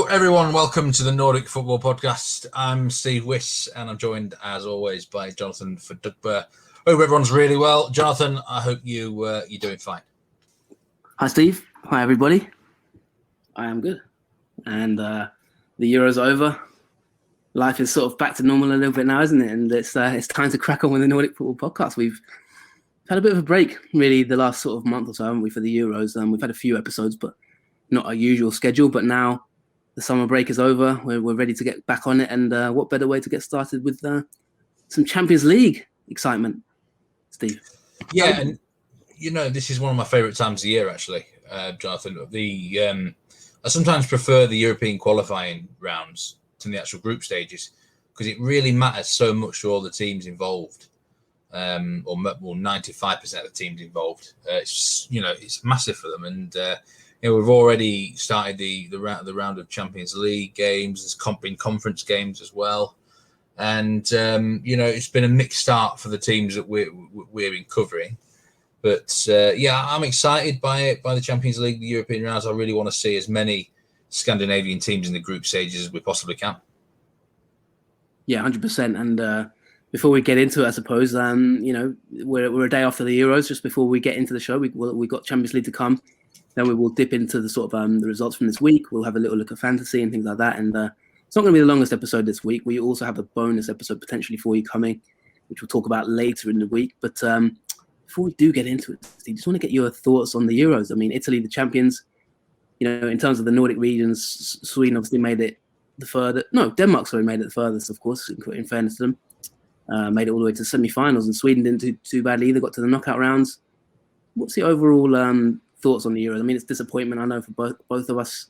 everyone, welcome to the Nordic Football Podcast. I'm Steve Wyss, and I'm joined, as always, by Jonathan Fadugba. Hope everyone's really well. Jonathan, I hope you're doing fine. Hi, Steve. Hi, everybody. I am good. And the Euro's over. Life is sort of back to normal a little bit now, isn't it? And it's time to crack on with the Nordic Football Podcast. We've had a bit of a break, really, the last sort of month or so, haven't we, for the Euros? We've had a few episodes, but not our usual schedule. But now the summer break is over. We're ready to get back on it. And what better way to get started with some Champions League excitement, Steve? Yeah, and this is one of my favourite times of the year, actually, Jonathan. I sometimes prefer the European qualifying rounds to the actual group stages because it really matters so much to all the teams involved, or 95% of the teams involved. It's massive for them, and we've already started the round of Champions League games. There's been conference games as well, and it's been a mixed start for the teams that we've been covering. But I'm excited by the Champions League, the European rounds. I really want to see as many Scandinavian teams in the group stages as we possibly can. Yeah, 100%. And before we get into it, I suppose, we're a day after the Euros. Just before we get into the show, we got Champions League to come. Then we will dip into the sort of the results from this week. We'll have a little look at fantasy and things like that. And it's not going to be the longest episode this week. We also have a bonus episode potentially for you coming, which we'll talk about later in the week. But before we do get into it, Steve, just want to get your thoughts on the Euros. I mean, Italy, the champions, in terms of the Nordic regions, Sweden obviously made it the furthest. No, Denmark, made it the furthest, of course, in fairness to them. Made it all the way to semi-finals, and Sweden didn't do too badly either, got to the knockout rounds. What's the overall thoughts on the Euros? I mean, it's disappointment, I know, for both of us,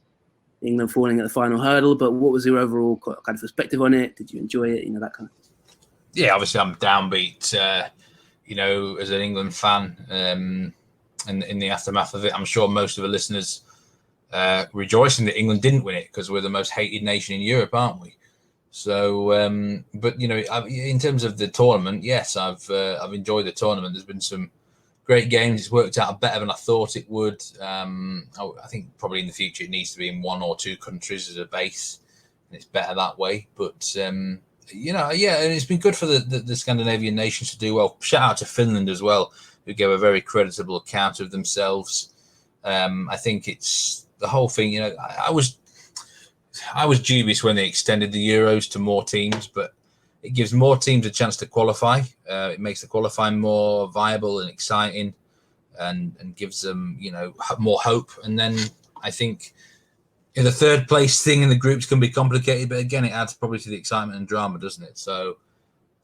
England falling at the final hurdle, but what was your overall kind of perspective on it? Did you enjoy it? That kind of thing. Yeah, obviously I'm downbeat, as an England fan, and in the aftermath of it, I'm sure most of the listeners rejoicing that England didn't win it because we're the most hated nation in Europe, aren't we? So, in terms of the tournament, yes, I've enjoyed the tournament. There's been some great games. It's worked out better than I thought it would. I think probably in the future it needs to be in one or two countries as a base, and it's better that way. But and it's been good for the Scandinavian nations to do well. Shout out to Finland as well, who gave a very creditable account of themselves. I think it's the whole thing. I was dubious when they extended the Euros to more teams, but it gives more teams a chance to qualify. It makes the qualifying more viable and exciting, and gives them more hope. And then I think the third place thing in the groups can be complicated, but again, it adds probably to the excitement and drama, doesn't it? So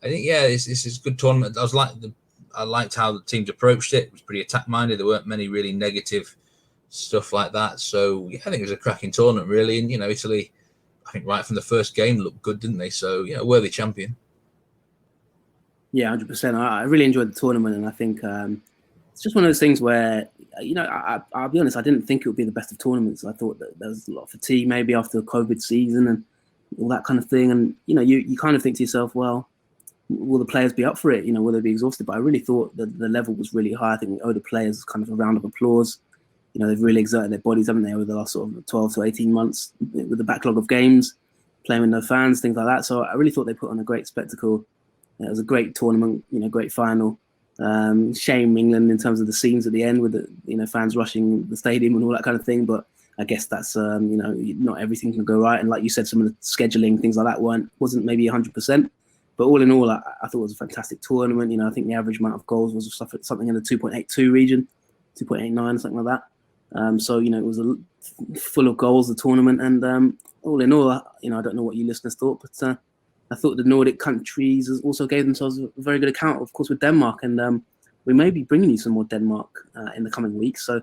I think it's a good tournament. I liked how the teams approached it. It was pretty attack minded. There weren't many really negative stuff like that. So I think it was a cracking tournament, really. And Italy, I think right from the first game looked good, didn't they? So worthy champion. Yeah, 100%. I really enjoyed the tournament, and I think it's just one of those things where I'll be honest, I didn't think it would be the best of tournaments. I thought that there was a lot of fatigue maybe after the COVID season and all that kind of thing. And you kind of think to yourself, well, will the players be up for it? Will they be exhausted? But I really thought that the level was really high. I think we owe the players kind of a round of applause. They've really exerted their bodies, haven't they, over the last sort of 12 to 18 months with the backlog of games, playing with no fans, things like that. So I really thought they put on a great spectacle. It was a great tournament, great final. Shame England in terms of the scenes at the end with the fans rushing the stadium and all that kind of thing. But I guess that's not everything can go right. And like you said, some of the scheduling, things like that wasn't maybe 100%. But all in all, I thought it was a fantastic tournament. I think the average amount of goals was something in the 2.82 region, 2.89, something like that. So it was full of goals, the tournament, and all in all, I don't know what you listeners thought, but I thought the Nordic countries also gave themselves a very good account, of course, with Denmark, and we may be bringing you some more Denmark in the coming weeks. So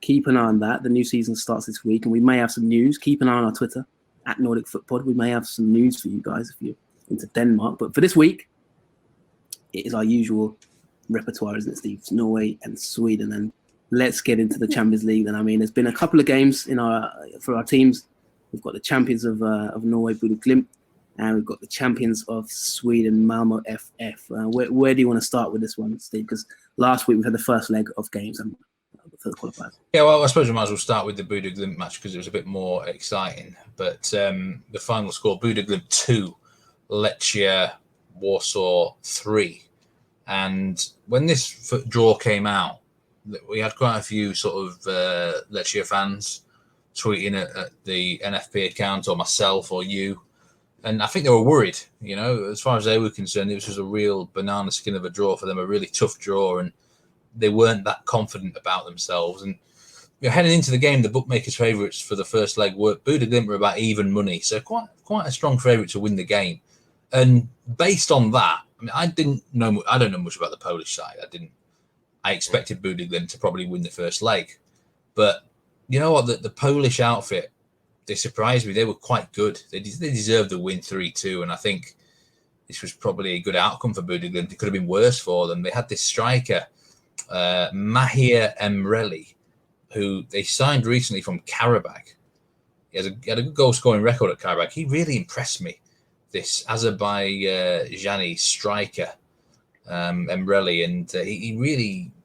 keep an eye on that. The new season starts this week, and we may have some news. Keep an eye on our Twitter @NordicFootPod. We may have some news for you guys if you're into Denmark. But for this week, it is our usual repertoire, isn't it, Steve? It's Norway and Sweden, and let's get into the Champions League then. I mean, there's been a couple of games for our teams. We've got the champions of Norway, Bodo Glimt, and we've got the champions of Sweden, Malmo FF. Where do you want to start with this one, Steve? Because last week we had the first leg of games, and for the qualifiers. Yeah, well, I suppose we might as well start with the Bodo Glimt match because it was a bit more exciting. But the final score: Bodo Glimt 2, Lechia Warsaw 3. And when this draw came out, we had quite a few sort of Lechia fans tweeting at the NFP account, or myself, or you. And I think they were worried, as far as they were concerned. This was a real banana skin of a draw for them, a really tough draw, and they weren't that confident about themselves. And heading into the game, the bookmakers' favourites for the first leg were Bodo Glimt were about even money, so quite a strong favourite to win the game. And based on that, I don't know much about the Polish side. I expected Bodo Glimt to probably win the first leg, but you know what? The Polish outfit, they surprised me. They were quite good. They deserved the win 3-2, and I think this was probably a good outcome for Bodo Glimt. It could have been worse for them. They had this striker, Mahir Emreli, who they signed recently from Karabakh. He had a good goal-scoring record at Karabakh. He really impressed me. This Azerbaijani striker, Emreli, and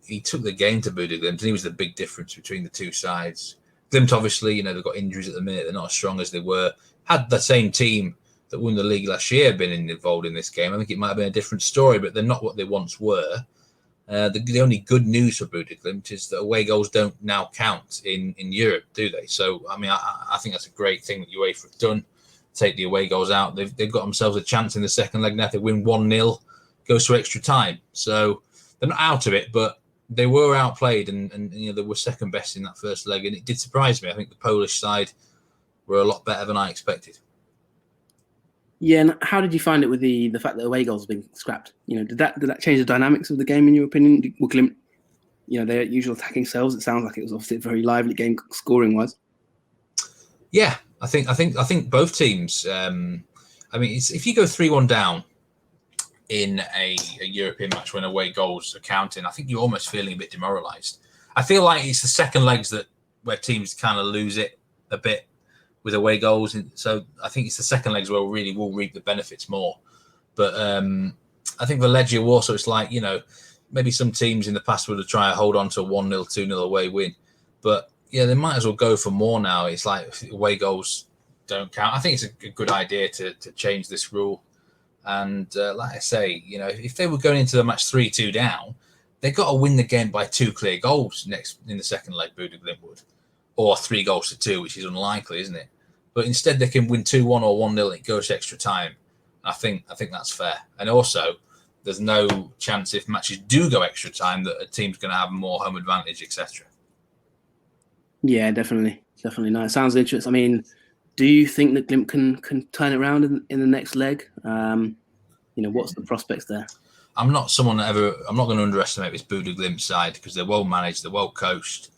he took the game to Bodo Glimt, and he was the big difference between the two sides. Glimt, obviously, they've got injuries at the minute. They're not as strong as they were. Had the same team that won the league last year been involved in this game, I think it might have been a different story, but they're not what they once were. The only good news for Bodo Glimt is that away goals don't now count in Europe, do they? So, I think that's a great thing that UEFA have done. Take the away goals out. They've got themselves a chance in the second leg now. If they win 1-0, goes to extra time. So they're not out of it, but they were outplayed, and they were second best in that first leg, and it did surprise me. I think the Polish side were a lot better than I expected. Yeah, and how did you find it with the fact that away goals have been scrapped? Did that change the dynamics of the game in your opinion? Were Glimt, their usual attacking selves? It sounds like it was obviously a very lively game scoring wise. Yeah, I think both teams. If you go 3-1 down in a European match when away goals are counting, I think you're almost feeling a bit demoralised. I feel like it's the second legs where teams kind of lose it a bit with away goals, and so I think it's the second legs where we really will reap the benefits more. But I think for Legia Warsaw, it's like maybe some teams in the past would have tried to hold on to a 1-0, 2-0 away win, but yeah, they might as well go for more now. It's like away goals don't count. I think it's a good idea to change this rule. And like I say, if they were going into the match 3-2 down, they've got to win the game by 2 clear goals next in the second leg, Bodo Glimt would. Or 3-2, which is unlikely, isn't it? But instead they can win 2-1 or 1-0 and it goes to extra time. I think that's fair. And also, there's no chance if matches do go extra time that a team's going to have more home advantage, etc. Yeah, definitely. No, it sounds interesting. Do you think that Glimt can turn it around in the next leg? What's the prospects there? I'm not going to underestimate this Bodo Glimt side because they're well managed, they're well coached,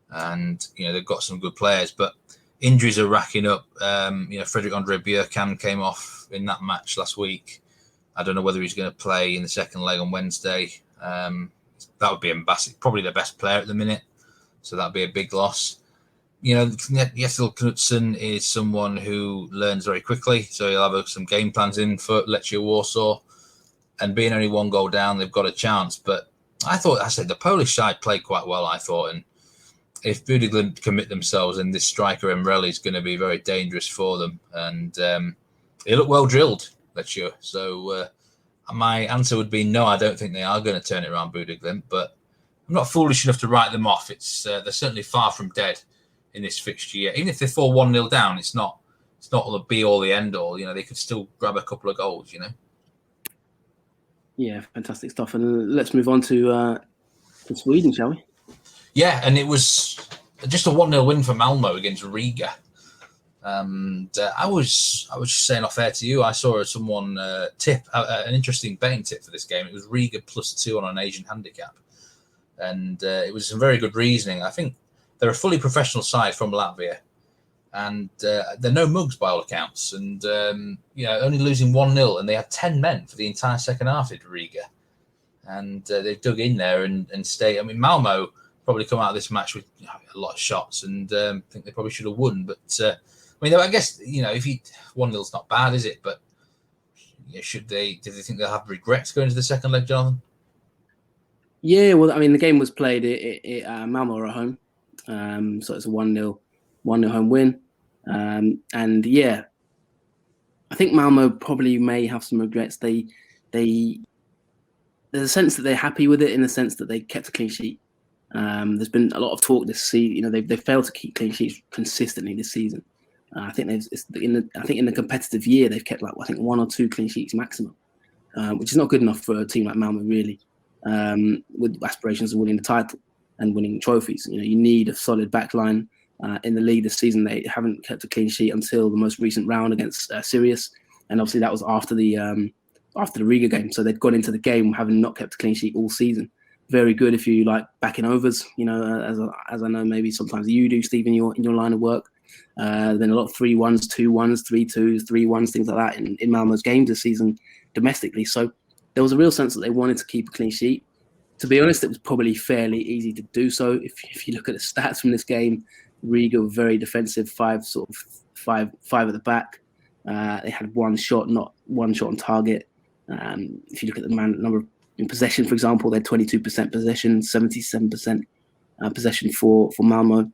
and they've got some good players. But injuries are racking up. Frederick Andre Bjerkan came off in that match last week. I don't know whether he's going to play in the second leg on Wednesday. That would be embarrassing. Probably their best player at the minute, so that'd be a big loss. Jethel Knudsen is someone who learns very quickly, so he'll have some game plans in for Lechia Warsaw. And being only 1 goal down, they've got a chance. But I said the Polish side played quite well, I thought. And if Bodo Glimt commit themselves, and this striker Emreli is going to be very dangerous for them. And they look well drilled, Lechia. So my answer would be no, I don't think they are going to turn it around, Bodo Glimt. But I'm not foolish enough to write them off. They're certainly far from dead in this fixture year. Even if they fall 1-0 down, it's not the be all the end all. They could still grab a couple of goals. Yeah, fantastic stuff. And let's move on to Sweden, shall we? Yeah, and it was just a 1-0 win for Malmo against Riga. And I was just saying off air to you, I saw someone tip an interesting betting tip for this game. It was Riga +2 on an Asian handicap, and it was some very good reasoning. I think they're a fully professional side from Latvia, and they're no mugs by all accounts. And only losing 1-0, and they had 10 men for the entire second half at Riga, and they dug in there and stayed. Malmo probably come out of this match with a lot of shots, and I think they probably should have won. But I guess if 1-0's not bad, is it? But did they think they'll have regrets going to the second leg, Jonathan? Yeah, well, I mean, the game was played at Malmo at home, so it's a 1-0 home win, and yeah, I think Malmo probably may have some regrets. They there's a sense that they're happy with it in the sense that they kept a clean sheet. There's been a lot of talk this season. You know, they've failed to keep clean sheets consistently this season. I think in the competitive year they've kept like I think 1 or 2 clean sheets maximum, which is not good enough for a team like Malmo really, with aspirations of winning the title and winning trophies. You know, you need a solid backline. In the league this season, they haven't kept a clean sheet until the most recent round against Sirius, and obviously that was after the Riga game. So they'd gone into the game having not kept a clean sheet all season. Very good if you like backing overs, you know, as I know maybe sometimes you do, Steve, in your line of work. Then a lot of 3-1s, 2-1s, 3-2s, 3-1s, things like that in Malmo's games this season domestically. So there was a real sense that they wanted to keep a clean sheet. To be honest, it was probably fairly easy to do so. If you look at the stats from this game, Riga were very defensive, five at the back. They had one shot on target. If you look at the number in possession, for example, they had 22% possession, 77% possession for Malmo.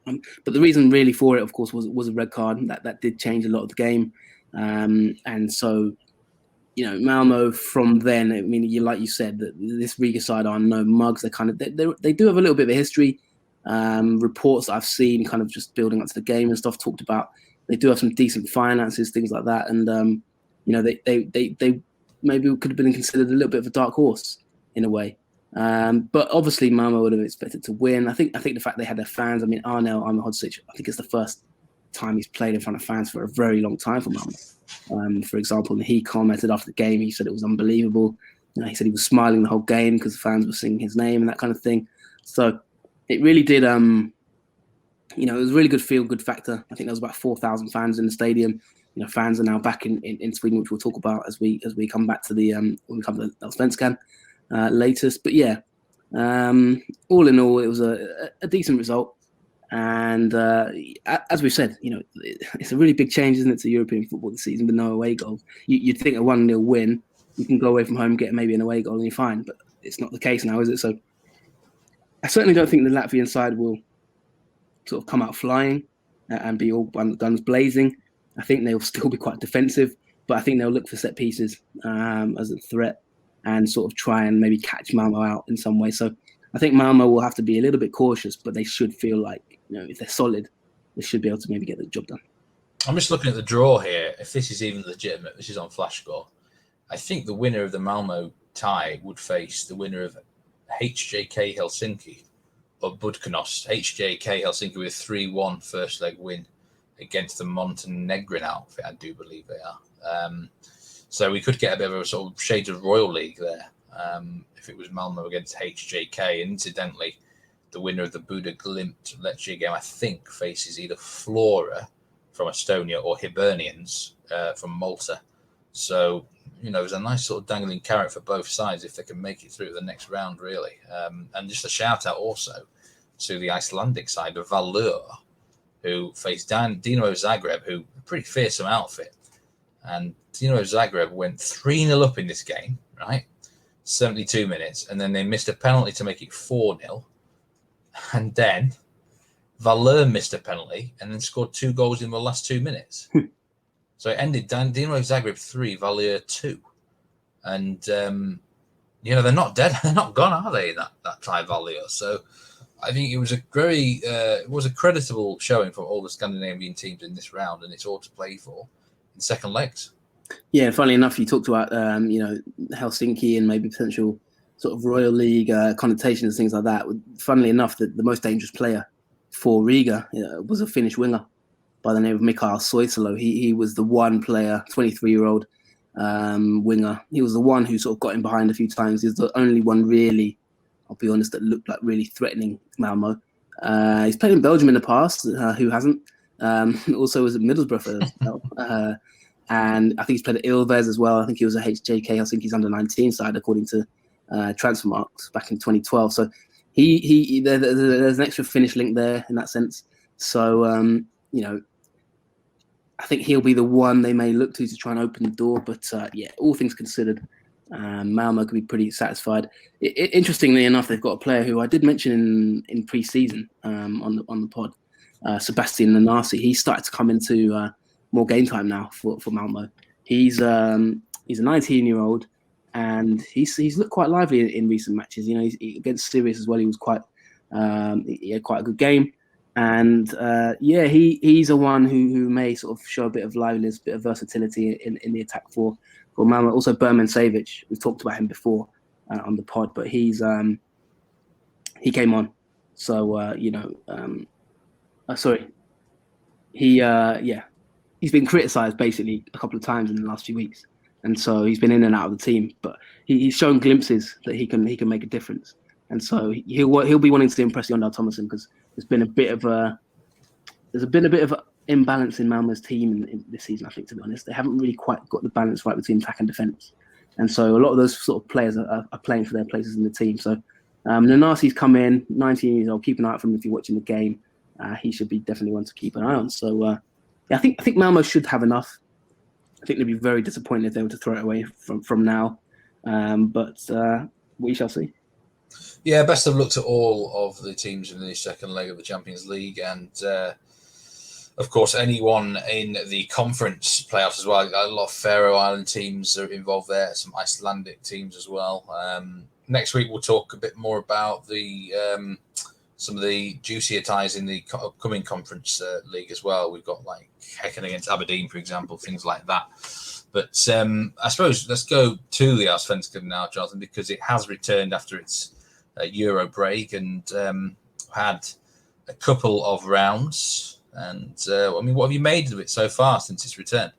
But the reason really for it, of course, was a red card. That did change a lot of the game. And so, you know, Malmo from then, I mean, like you said, that this Riga side are no mugs. They do have a little bit of a history. Reports that I've seen kind of just building up to the game and stuff talked about they do have some decent finances, things like that. And, you know, they maybe could have been considered a little bit of a dark horse in a way. But obviously Malmo would have expected to win. I think the fact they had their fans, I mean, Arnel Ahmedhodzic, I think it's the first time he's played in front of fans for a very long time for Malmo. For example, and he commented after the game, he said it was unbelievable. You know, he said he was smiling the whole game because the fans were singing his name and that kind of thing. So it really did, you know, it was a really good feel-good factor. I think there was about 4,000 fans in the stadium. You know, fans are now back in Sweden, which we'll talk about as we come back to the when we come to the Allsvenksan latest. But yeah, all in all, it was a decent result. And as we said, you know, it's a really big change, isn't it, to European football this season with no away goals. You'd think a 1-0 win, you can go away from home, get maybe an away goal, and you're fine. But it's not the case now, is it? So I certainly don't think the Latvian side will sort of come out flying and be all guns blazing. I think they'll still be quite defensive, but I think they'll look for set pieces as a threat and sort of try and maybe catch Malmo out in some way. So I think Malmo will have to be a little bit cautious, but they should feel like, you know, if they're solid, they should be able to maybe get the job done. I'm just looking at the draw here. If this is even legitimate, this is on FlashScore. I think the winner of the Malmo tie would face the winner of HJK Helsinki or Budkanost. HJK Helsinki with a 3-1 first leg win against the Montenegrin outfit, I do believe they are. So we could get a bit of a sort of shades of Royal League there if it was Malmo against HJK. And incidentally, the winner of the Bodo Glimt Lecce game, I think, faces either Flora from Estonia or Hibernians from Malta. So, you know, there's a nice sort of dangling carrot for both sides if they can make it through the next round, really. And just a shout out also to the Icelandic side of Valur, who faced Dinamo Zagreb, who a pretty fearsome outfit. And Dinamo Zagreb went 3-0 up in this game, right? 72 minutes. And then they missed a penalty to make it 4-0. And then Valur missed a penalty and then scored 2 goals in the last 2 minutes. So it ended Dinamo Zagreb 3, Valur 2. And, you know, they're not dead. They're not gone, are they, that tie Valur? So I think it was a creditable showing from all the Scandinavian teams in this round, and it's all to play for in second legs. Yeah, funnily enough, you talked about you know, Helsinki and maybe potential sort of Royal League connotations, things like that. Funnily enough, the most dangerous player for Riga was a Finnish winger by the name of Mikael Soisalo. He was the one player, 23-year-old winger. He was the one who sort of got in behind a few times. He was the only one really, I'll be honest, that looked like really threatening Malmo. He's played in Belgium in the past. Who hasn't? Also was at Middlesbrough as well. And I think he's played at Ilves as well. I think he was a HJK Helsinki's under-19 side, according to Transfermarkt back in 2012. So there's an extra Finnish link there in that sense. So, you know, I think he'll be the one they may look to try and open the door. But, yeah, all things considered, Malmo could be pretty satisfied. Interestingly enough, they've got a player who I did mention in pre-season on the pod, Sebastian Nanasi. He started to come into more game time now for Malmo. He's a 19-year-old, and he's looked quite lively in recent matches. You know, against Sirius as well. He was he had quite a good game, and he's a one who may sort of show a bit of liveliness, a bit of versatility in the attack for Malmo. Also, Berman Savic, we've talked about him before on the pod, but he came on. So he's been criticised basically a couple of times in the last few weeks, and so he's been in and out of the team. But he's shown glimpses that he can make a difference, and so he'll be wanting to impress Jon Dahl Tomasson, because there's been a bit of imbalance in Malmo's team in this season. I think, to be honest, they haven't really quite got the balance right between attack and defence, and so a lot of those sort of players are playing for their places in the team. So Nanasi's come in, 19 years old. Keep an eye out for him if you're watching the game. He should be definitely one to keep an eye on. So I think Malmo should have enough. I think they'd be very disappointed if they were to throw it away from now, but we shall see. Yeah, best of luck to all of the teams in the second leg of the Champions League, and of course anyone in the conference playoffs as well. A lot of Faroe Island teams are involved there, some Icelandic teams as well. Next week we'll talk a bit more about some of the juicier ties in the upcoming conference league as well. We've got like Hacken against Aberdeen, for example, things like that. But I suppose let's go to the Allsvenksan now, Jonathan, because it has returned after its Euro break and had a couple of rounds. And what have you made of it so far since its return?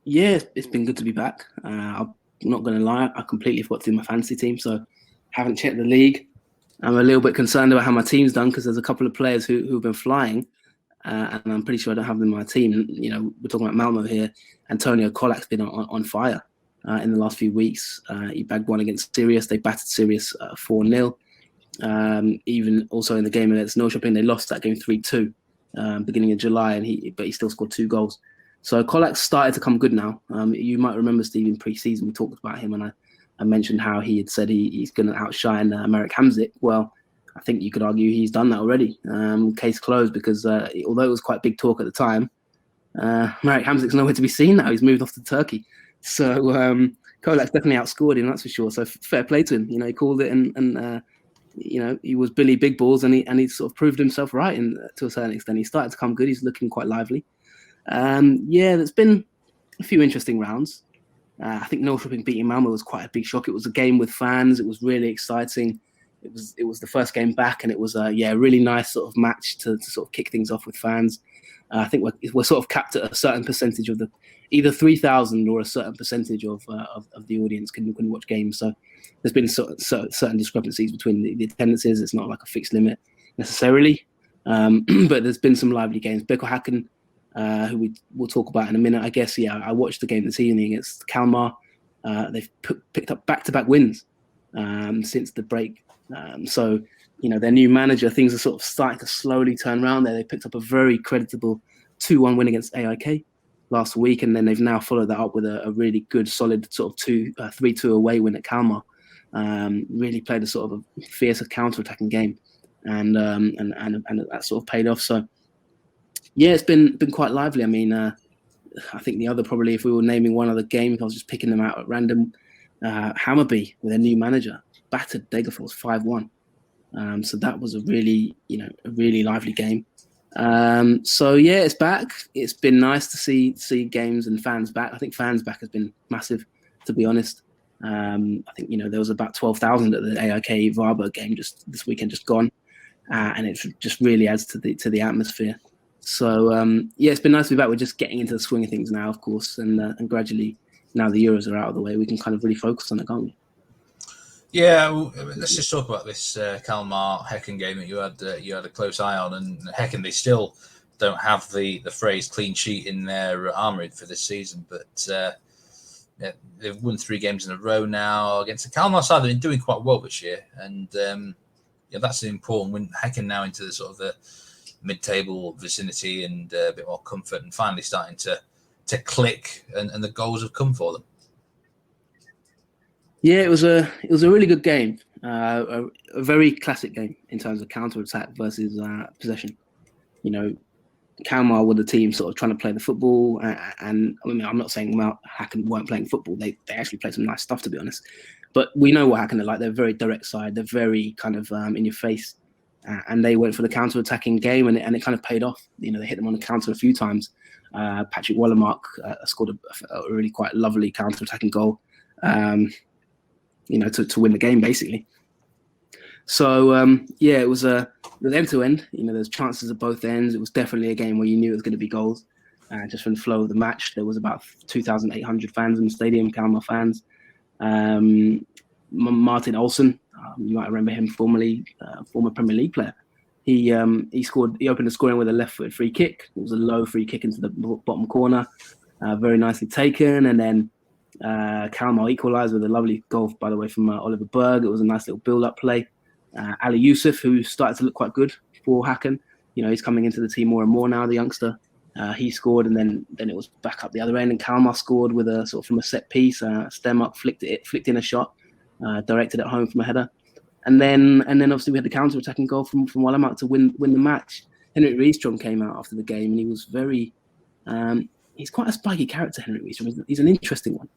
Yeah, it's been good to be back. I'm not going to lie, I completely forgot to do my fantasy team, so haven't checked the league. I'm a little bit concerned about how my team's done, because there's a couple of players who've been flying, and I'm pretty sure I don't have them in my team. You know, we're talking about Malmo here. Antonio Kolak's been on fire in the last few weeks. He bagged one against Sirius. They battered Sirius 4-0. Even also in the game against Norrköping, they lost that game 3-2 beginning of July, but he still scored 2 goals. So Kolak started to come good now. You might remember, Steve, in pre-season we talked about him, and I mentioned how he had said he's going to outshine Marek Hamzik. Well, I think you could argue he's done that already. Case closed, because although it was quite big talk at the time, Marek Hamzik's nowhere to be seen now. He's moved off to Turkey. So Kolak's definitely outscored him, that's for sure. So fair play to him. You know, he called it, and he was Billy Big Balls, and he sort of proved himself right to a certain extent. He started to come good. He's looking quite lively. There's been a few interesting rounds. I think Norrköping beating Malmo was quite a big shock. It was a game with fans. It was really exciting. It was the first game back, and it was a really nice sort of match to sort of kick things off with fans. I think we're sort of capped at a certain percentage of either 3,000 or a certain percentage of the audience can watch games. So there's been certain discrepancies between the attendances. It's not like a fixed limit necessarily, but there's been some lively games. Hacken, who we will talk about in a minute, I guess. Yeah, I watched the game this evening against Kalmar. They've picked up back-to-back wins since the break. So, their new manager, things are sort of starting to slowly turn around there. They picked up a very creditable 2-1 win against AIK last week, and then they've now followed that up with a really good, solid sort of 3-2 away win at Kalmar. Really played a sort of a fierce counter-attacking game, and that sort of paid off. So, yeah, it's been quite lively. I mean, I think the other, probably, if we were naming one other game, if I was just picking them out at random, Hammarby with their new manager battered Degerfors 5-1. So that was a really lively game. So yeah, it's back. It's been nice to see games and fans back. I think fans back has been massive, to be honest. I think there was about 12,000 at the AIK Varberg game just this weekend, just gone, and it just really adds to the atmosphere. So it's been nice to be back. We're just getting into the swing of things now, of course, and gradually, now the Euros are out of the way, we can kind of really focus on it, can't we? Yeah, well, let's just talk about this Kalmar Hacken game that you had a close eye on. And Hacken, they still don't have the phrase clean sheet in their armoury for this season, but they've won 3 games in a row now against the Kalmar side. They've been doing quite well this year, and that's an important win. Hacken now into the sort of the mid-table vicinity and a bit more comfort, and finally starting to click, and the goals have come for them. Yeah, it was a really good game. A very classic game in terms of counter attack versus possession. You know, Kalmar were the team sort of trying to play the football, and I mean, I'm not saying Hacken weren't playing football. They actually played some nice stuff, to be honest. But we know what Hacken are like. They're very direct side. They're very kind of in your face, and they went for the counter attacking game, and it kind of paid off. You know, they hit them on the counter a few times. Patrick Wallermark scored a really quite lovely counter attacking goal. To win the game basically. So it was end to end. You know, there's chances at both ends. It was definitely a game where you knew it was going to be goals. Just from the flow of the match, there was about 2,800 fans in the stadium, Kalmar fans. Martin Olsen, you might remember him, former Premier League player. He scored. He opened the scoring with a left-footed free kick. It was a low free kick into the bottom corner, very nicely taken, and then Kalmar equalised with a lovely goal, by the way, from Oliver Berg. It was a nice little build-up play. Ali Yusuf, who started to look quite good for Hacken. You know, he's coming into the team more and more now, the youngster. He scored, and then it was back up the other end, and Kalmar scored with a sort of from a set piece, stem up, flicked in a shot, directed it home from a header. And then obviously we had the counter-attacking goal from Wallermark to win the match. Henrik Rydström came out after the game, and he was very... he's quite a spiky character, Henrik Rydström. He's an interesting one.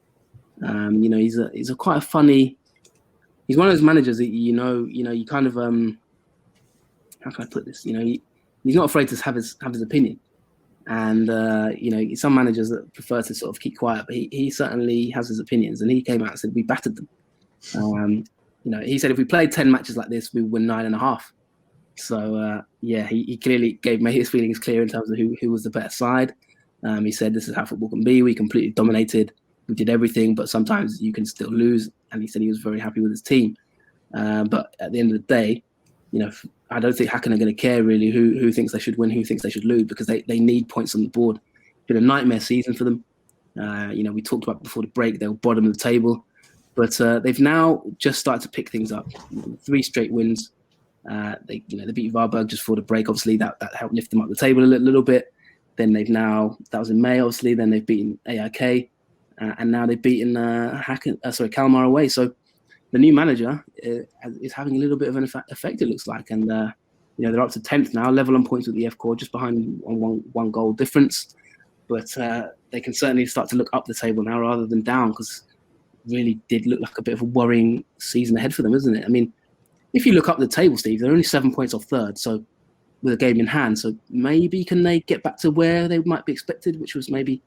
He's a quite a funny. He's one of those managers that you kind of how can I put this? He's not afraid to have his opinion, and some managers that prefer to sort of keep quiet, but he certainly has his opinions, and he came out and said we battered them. He said if we played 10 matches like this, we would win 9.5. So he clearly made his feelings clear in terms of who was the better side. He said this is how football can be. We completely dominated. We did everything, but sometimes you can still lose. And he said he was very happy with his team. But at the end of the day, I don't think Hacken are going to care really who thinks they should win, who thinks they should lose, because they need points on the board. It's been a nightmare season for them. We talked about before the break, they were bottom of the table. But they've now just started to pick things up. 3 straight wins. They beat Varberg just before the break. Obviously, that helped lift them up the table a little bit. Then that was in May, obviously. Then they've beaten AIK. And now they've beaten Kalmar away. So the new manager is having a little bit of an effect, it looks like. And, they're up to 10th now, level on points with the F-Core, just behind on one goal difference. But they can certainly start to look up the table now rather than down, because it really did look like a bit of a worrying season ahead for them, isn't it? I mean, if you look up the table, Steve, they're only 7 points off third, so with a game in hand. So maybe can they get back to where they might be expected, which was maybe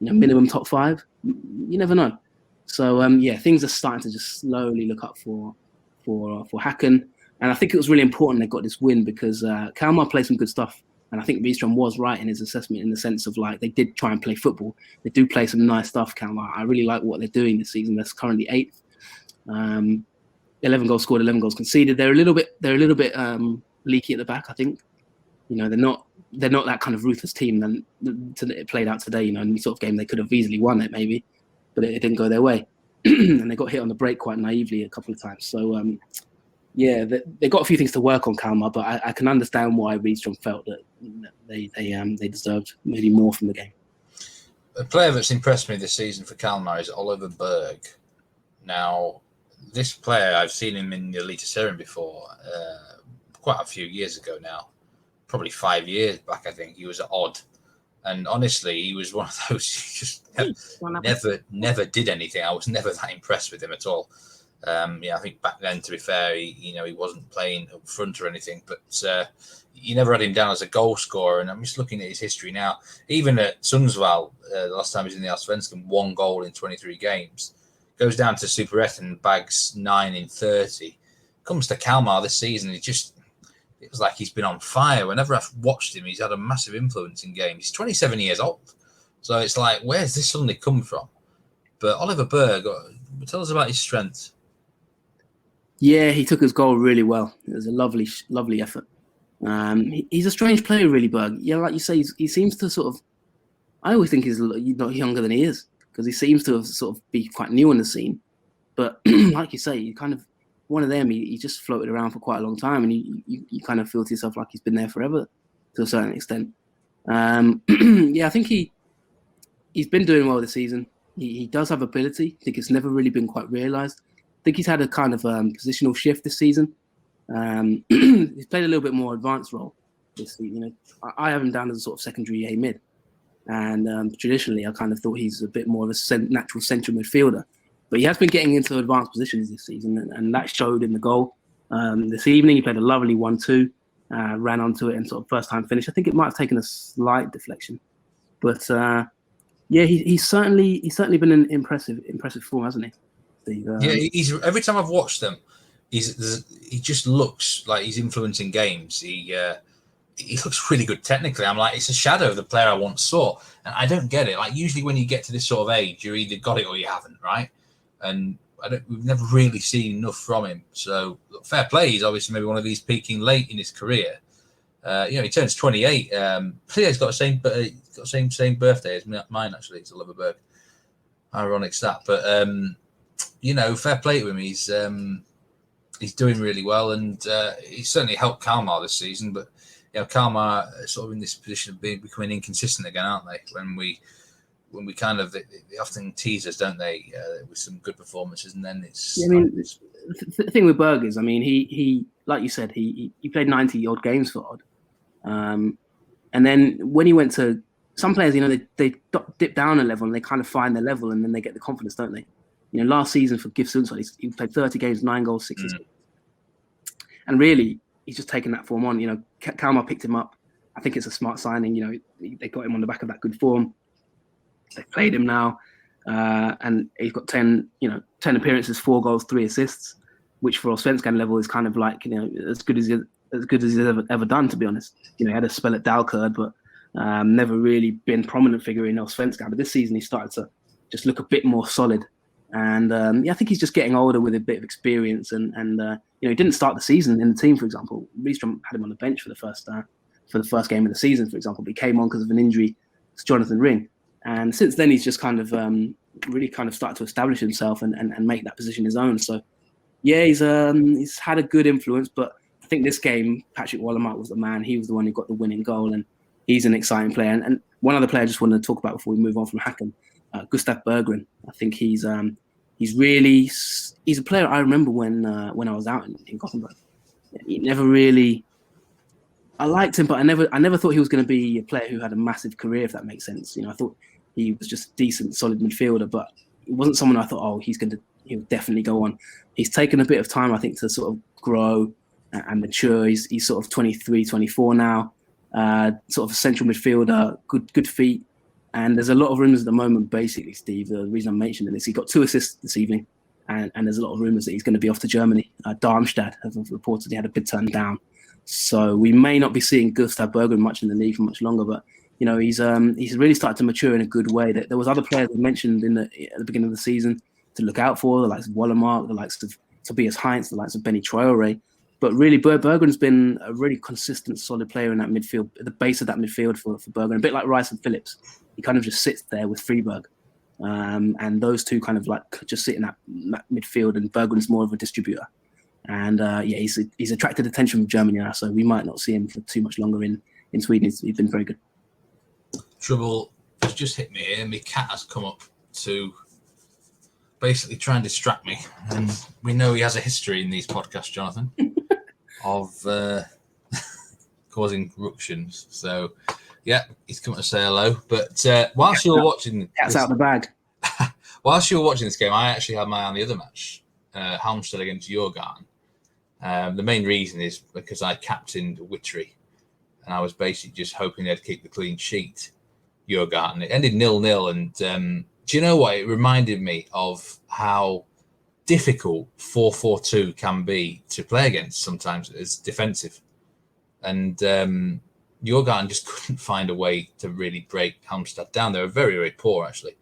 minimum top 5? You never know. So things are starting to just slowly look up for Hacken, and I think it was really important they got this win, because Kalmar played some good stuff, and I think Rydström was right in his assessment in the sense of they did try and play football. They do play some nice stuff, Kalmar. I really like what they're doing this season. They're currently 8th. 11 goals scored, 11 goals conceded. They're a little bit leaky at the back, I think. They're not that kind of ruthless team that it played out today. In the sort of game they could have easily won it maybe, but it didn't go their way, and they got hit on the break quite naively a couple of times. So they got a few things to work on, Kalmar, but I can understand why Rydström felt that they deserved maybe more from the game. A player that's impressed me this season for Kalmar is Oliver Berg. Now, this player, I've seen him in the Eliteserien before, quite a few years ago now. Probably 5 years back, I think. He was odd. And honestly, he was one of those who just never did anything. I was never that impressed with him at all. I think back then, to be fair, he wasn't playing up front or anything, but you never had him down as a goal scorer. And I'm just looking at his history now. Even at Sundsvall, the last time he was in the Allsvenksan, 1 goal in 23 games. Goes down to Super F and bags 9 in 30. Comes to Kalmar this season, it was like he's been on fire. Whenever I've watched him, he's had a massive influence in games. He's 27 years old. So it's like, where's this suddenly come from? But Oliver Berg, tell us about his strengths. Yeah, he took his goal really well. It was a lovely, lovely effort. He's a strange player, really, Berg. Yeah, like you say, he seems to sort of... I always think he's not younger than he is, because he seems to have sort of be quite new on the scene. But like you say, he kind of... One of them, he just floated around for quite a long time, and you kind of feel to yourself like he's been there forever to a certain extent. I think he's been doing well this season. He does have ability. I think it's never really been quite realised. think he's had a kind of positional shift this season. He's played a little bit more advanced role this season. You know, I have him down as a sort of secondary A mid, and traditionally I kind of thought he's a bit more of a natural central midfielder. But he has been getting into advanced positions this season, and that showed in the goal. This evening he played a lovely 1-2, ran onto it and sort of first time finish. I think it might have taken a slight deflection, but yeah, he's certainly been an impressive form, hasn't he? Yeah, he's every time I've watched them, he just looks like he's influencing games. He looks really good technically. I'm like, it's a shadow of the player I once saw, and I don't get it. Like usually when you get to this sort of age, you either got it or you haven't, right? And we've never really seen enough from him. So look, fair play. He's obviously maybe one of these peaking late in his career. You know, he turns 28. He's got the same birthday as mine actually. It's Oliver Berg. Ironic stat, but you know, fair play to him. He's doing really well, and he's certainly helped Kalmar this season. But you know, Kalmar are sort of in this position of becoming inconsistent again, aren't they? When we kind of they often tease us, don't they, with some good performances, and then it's. Yeah, I mean, the thing with Berg is, I mean, he like you said, he played 90 odd games for Odd, and then when he went to some players, you know, they dip down a level and they kind of find their level, and then they get the confidence, don't they? You know, last season for GIF Sundsvall, he played 30 games, 9 goals, 6 assists. And really, he's just taken that form on. You know, Kalmar picked him up. I think it's a smart signing. You know, they got him on the back of that good form. They played him now. And he's got 10 appearances, 4 goals, 3 assists, which for Allsvenksan level is kind of like, you know, as good as he's ever done, to be honest. You know, he had a spell at Dalkurd, but never really been prominent figure in Allsvenksan. But this season, he started to just look a bit more solid. And I think he's just getting older with a bit of experience. And you know, he didn't start the season in the team, for example. Rydström had him on the bench for the first game of the season, for example. But he came on because of an injury to Jonathan Ring. And since then, he's just kind of really kind of started to establish himself and make that position his own. So yeah, he's had a good influence. But I think this game, Patrick Wallmark was the man. He was the one who got the winning goal, and he's an exciting player. And one other player I just wanted to talk about before we move on from Hacken. Gustav Berggren. I think he's a player I remember when I was out in Gothenburg. He never really, I liked him, but I never thought he was going to be a player who had a massive career, if that makes sense. You know, I thought he was just a decent, solid midfielder, but he wasn't someone I thought, oh, he'll definitely go on. He's taken a bit of time, I think, to sort of grow and mature. He's sort of 23, 24 now, sort of a central midfielder, good feet. And there's a lot of rumours at the moment, basically, Steve. The reason I'm mentioning this, he got 2 assists this evening, and there's a lot of rumours that he's going to be off to Germany. Darmstadt have reported he had a bid turned down. So we may not be seeing Gustav Berggren much in the league for much longer, but you know, he's really started to mature in a good way. There was other players mentioned at the beginning of the season to look out for, the likes of Wallmark, the likes of Tobias Heinz, the likes of Benny Traore. But really, Berggren's been a really consistent, solid player in that midfield, at the base of that midfield for Berggren, a bit like Rice and Phillips. He kind of just sits there with Friberg. And those two kind of like just sit in that midfield, and Berggren's more of a distributor. And he's attracted attention from Germany now, so we might not see him for too much longer in Sweden. He's been very good. Trouble has just hit me here. My cat has come up to basically try and distract me. And we know he has a history in these podcasts, Jonathan, of causing ructions. So, yeah, he's come to say hello. But whilst you were watching... Cat's out of the bag. Whilst you were watching this game, I actually had my eye on the other match, Halmstad against Djurgården. The main reason is because I captained Witry, and I was basically just hoping they'd keep the clean sheet. Djurgården. It ended 0-0, and do you know what? It reminded me of how difficult 4-4-2 can be to play against sometimes as defensive. And Djurgården just couldn't find a way to really break Halmstad down. They were very, very poor, actually.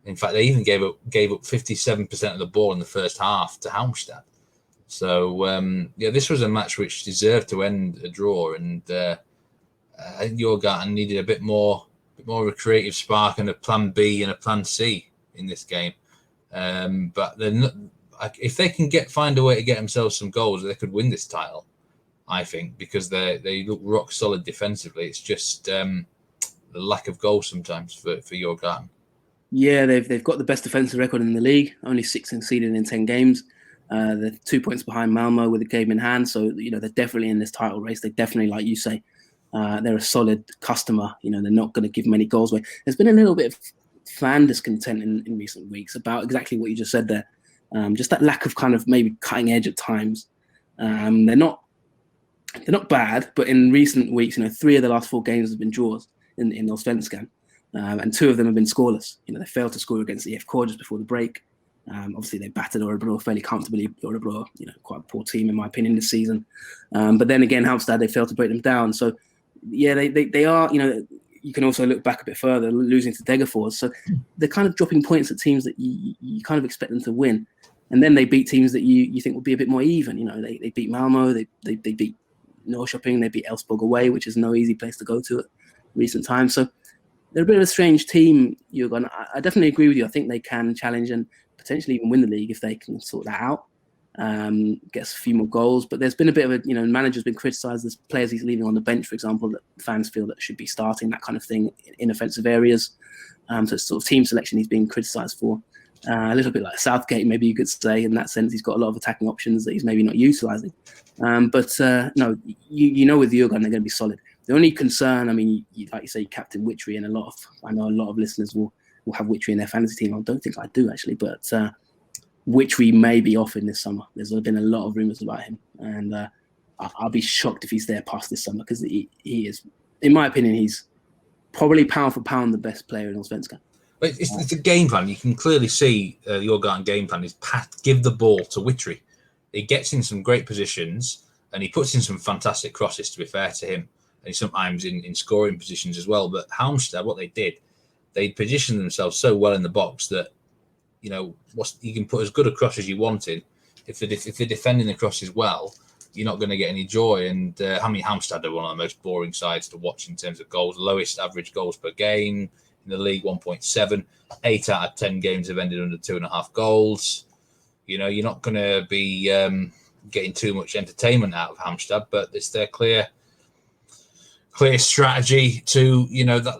In fact, they even gave up 57% of the ball in the first half to Halmstad. So, this was a match which deserved to end a draw, and I think Djurgården needed a bit more of a creative spark and a plan B and a plan C in this game. But if they can find a way to get themselves some goals, they could win this title, I think, because they look rock solid defensively. It's just the lack of goals sometimes for Djurgården. Yeah, they've got the best defensive record in the league, only 6 conceded in 10 games. They're 2 points behind Malmo with a game in hand. So, they're definitely in this title race. They definitely, like you say, they're a solid customer. They're not going to give many goals away. There's been a little bit of fan discontent in recent weeks about exactly what you just said there. Just that lack of kind of maybe cutting edge at times. They're not bad, but in recent weeks, 3 of the last 4 games have been draws in Allsvenksan, and 2 of them have been scoreless. They failed to score against EF just before the break. Obviously, they battered Örebro fairly comfortably. Örebro, quite a poor team in my opinion this season. But then again, Halmstad, they failed to break them down. So, yeah, they are. You can also look back a bit further, losing to Degerfors. So they're kind of dropping points at teams that you kind of expect them to win, and then they beat teams that you think will be a bit more even. They beat Malmo, they beat Norrköping, they beat Elfsborg away, which is no easy place to go to at recent times. So they're a bit of a strange team, Jurgen. I definitely agree with you. I think they can challenge and potentially even win the league if they can sort that out, get a few more goals. But there's been a bit of a, manager's been criticised. There's players he's leaving on the bench, for example, that fans feel that should be starting, that kind of thing, in offensive areas. So it's sort of team selection he's being criticised for. A little bit like Southgate, maybe you could say. In that sense, he's got a lot of attacking options that he's maybe not utilising. But no, with Jurgen, they're going to be solid. The only concern, like you say, Captain Witchery, and I know a lot of listeners will have Witchery in their fantasy team. I don't think I do, actually, but Witchery may be off in this summer. There's been a lot of rumours about him, and I'll be shocked if he's there past this summer, because he is, in my opinion, he's probably pound for pound the best player in Allsvenskan. But it's a game plan. You can clearly see your game plan is give the ball to Witchery. He gets in some great positions, and he puts in some fantastic crosses, to be fair to him. And he's sometimes in scoring positions as well. But Halmstad, what they did, they positioned themselves so well in the box that, you can put as good a cross as you wanted. If they're defending the crosses well, you're not going to get any joy. And Halmstad are one of the most boring sides to watch in terms of goals. Lowest average goals per game in the league, 1.7. 8 out of 10 games have ended under 2.5 goals. You're not going to be getting too much entertainment out of Halmstad, but it's their clear strategy to,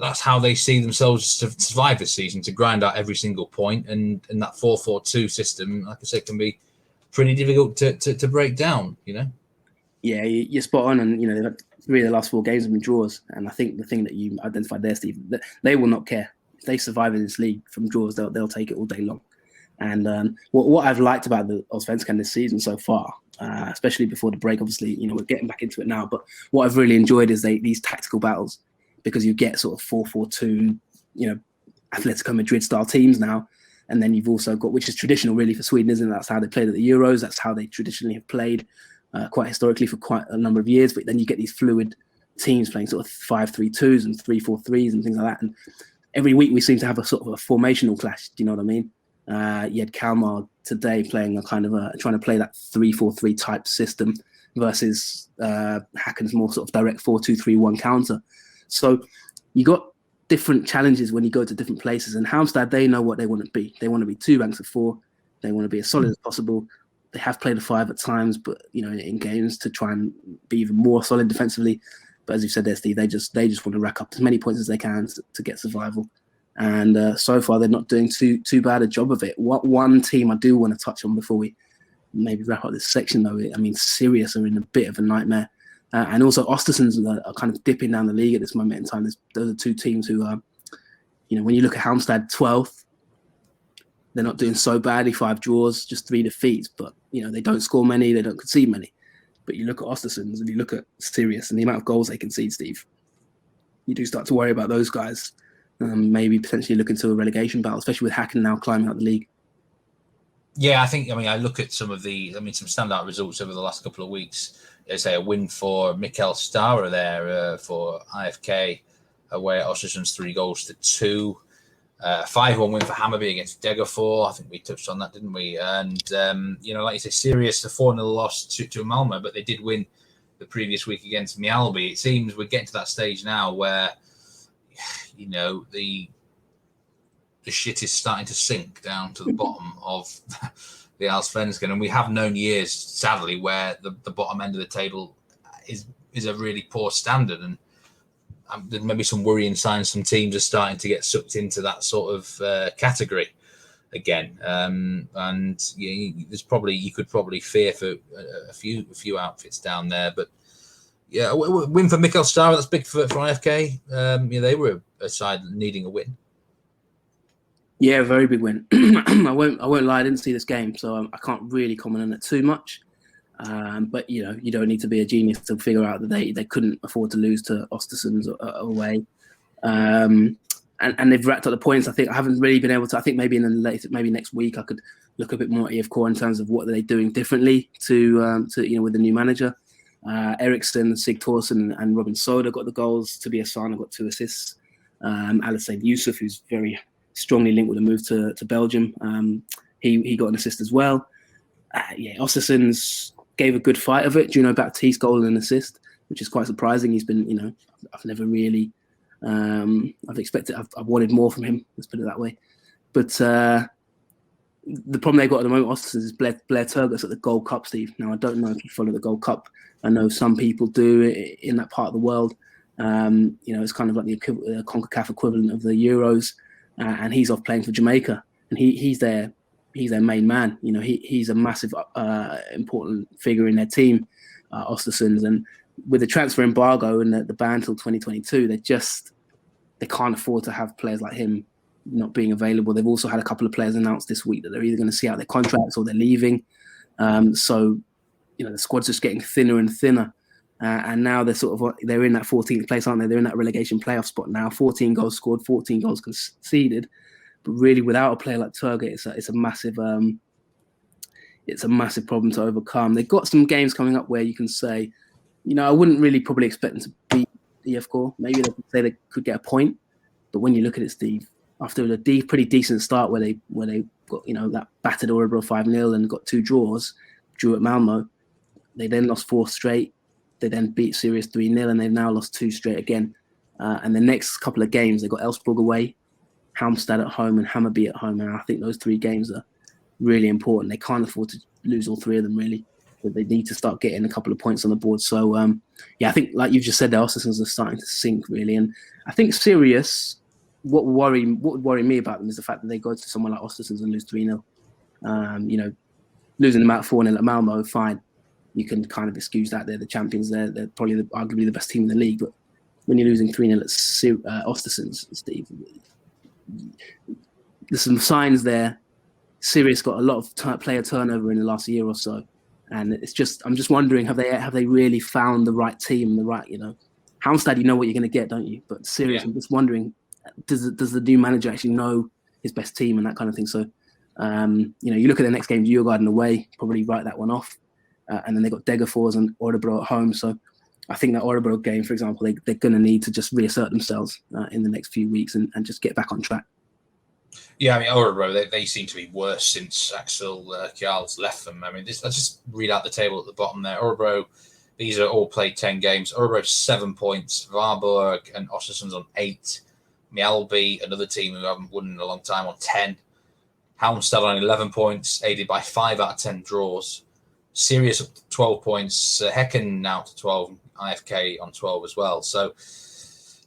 that's how they see themselves to survive this season, to grind out every single point. And that 4-4-2 system, like I said, can be pretty difficult to break down, Yeah, you're spot on. And, they've had 3 of the last 4 games have been draws. And I think the thing that you identified there, Steve, that they will not care. If they survive in this league from draws, they'll take it all day long. And what I've liked about the Allsvenskan this season so far, especially before the break, obviously, we're getting back into it now, but what I've really enjoyed is these tactical battles, because you get sort of 4-4-2, Atletico Madrid style teams now. And then you've also got, which is traditional really for Sweden, isn't it? That's how they played at the Euros. That's how they traditionally have played quite historically for quite a number of years. But then you get these fluid teams playing sort of 5-3-2s and 3-4-3s and things like that. And every week we seem to have a sort of a formational clash. Do you know what I mean? You had Kalmar today playing a kind of trying to play that 3-4-3 type system versus Hacken's more sort of direct 4-2-3-1 counter. So you got different challenges when you go to different places. And Halmstad, they know what they want to be. They want to be 2 ranks of 4. They want to be as solid as possible. They have played a 5 at times, but in games to try and be even more solid defensively. But as you said there, Steve, they just want to rack up as many points as they can to get survival. And so far, they're not doing too bad a job of it. One team I do want to touch on before we maybe wrap up this section, though, Sirius are in a bit of a nightmare. And also Östersunds are kind of dipping down the league at this moment in time. Those are 2 teams who are, when you look at Halmstad 12th, they're not doing so badly. 5 draws, just 3 defeats. But, they don't score many, they don't concede many. But you look at Östersunds and you look at Sirius and the amount of goals they concede, Steve, you do start to worry about those guys. Maybe potentially look into a relegation battle, especially with Hacken now climbing out the league. Yeah, I think, I look at some of some standout results over the last couple of weeks. There's a win for Mikael Stara there for IFK away at Östersunds, 3-2. 5-1 win for Hammarby against Degerfors. I think we touched on that, didn't we? And, like you say, Sirius, a 4-0 loss to Malmo, but they did win the previous week against Mjällby. It seems we're getting to that stage now where, the shit is starting to sink down to the bottom of the Allsvenskan, and we have known years, sadly, where the bottom end of the table is a really poor standard, and there may be some worrying signs. Some teams are starting to get sucked into that sort of category. again. And you could probably fear for a few outfits down there, but yeah, win for Mikael Stara, that's big for IFK. They were a side needing a win. Yeah, very big win. I won't lie, I didn't see this game, so I can't really comment on it too much. But you don't need to be a genius to figure out that they couldn't afford to lose to Östersunds away. And they've racked up the points. I think I haven't really been able to. I think maybe maybe next week I could look a bit more at IFK in terms of what they're doing differently to with the new manager. Eriksson, Sigthorsson, and Robin Soda got the goals. Tobias Sana got 2 assists. Alassane Yusuf, who's very strongly linked with a move to Belgium, he got an assist as well. Östersunds gave a good fight of it. Juno Baptiste goal and an assist, which is quite surprising. He's been, I've never really, I've wanted more from him. Let's put it that way. But the problem they've got at the moment, Östersunds, is Blair Turgot's at the Gold Cup, Steve. Now, I don't know if you follow the Gold Cup. I know some people do in that part of the world. It's kind of like the CONCACAF equivalent of the Euros, and he's off playing for Jamaica, and he's their main man. He's a massive, important figure in their team, Östersunds. And with the transfer embargo and the ban till 2022, they can't afford to have players like him not being available. They've also had a couple of players announced this week that they're either going to see out their contracts or they're leaving. So the squad's just getting thinner and thinner. And now they're in that 14th place, aren't they? They're in that relegation playoff spot now. 14 goals scored, 14 goals conceded. But really, without a player like Turgot, it's a massive problem to overcome. They've got some games coming up where you can say, I wouldn't really probably expect them to beat IFK. Maybe they could say they could get a point. But when you look at it, Steve, after a pretty decent start where they got that battered Örebro 5-0 and got 2 draws, drew at Malmo, they then lost 4 straight. They then beat Sirius 3-0, and they've now lost 2 straight again. And the next couple of games, they've got Elfsborg away, Halmstad at home, and Hammarby at home. And I think those 3 games are really important. They can't afford to lose all 3 of them, really. But they need to start getting a couple of points on the board. So, I think, like you've just said, the Östersunds are starting to sink, really. And I think Sirius, what would worry me about them is the fact that they go to someone like Östersunds and lose 3-0. Losing them out 4-0 at Malmo, fine. You can kind of excuse that. They're the champions. They're probably arguably the best team in the league. But when you're losing 3-0 at Östersunds, Steve, there's some signs there. Sirius got a lot of player turnover in the last year or so, and I'm just wondering, have they really found the right team, the right Halmstad? You know what you're going to get, don't you? But Sirius, I'm just wondering, does the new manager actually know his best team and that kind of thing? So, you look at the next game, Djurgården away, probably write that one off. And then they got Degerfors and Örebro at home. So I think that Örebro game, for example, they're going to need to just reassert themselves in the next few weeks and just get back on track. Yeah, I mean, Örebro, they seem to be worse since Axel Kjell's left them. I mean, let's just read out the table at the bottom there. Örebro, these are all played 10 games. Örebro 7 points. Varberg and Östersunds on 8. Mjällby, another team who haven't won in a long time, on 10. Halmstad on 11 points, aided by 5 out of 10 draws. Sirius up to 12 points, Hacken now to 12, IFK on 12 as well. So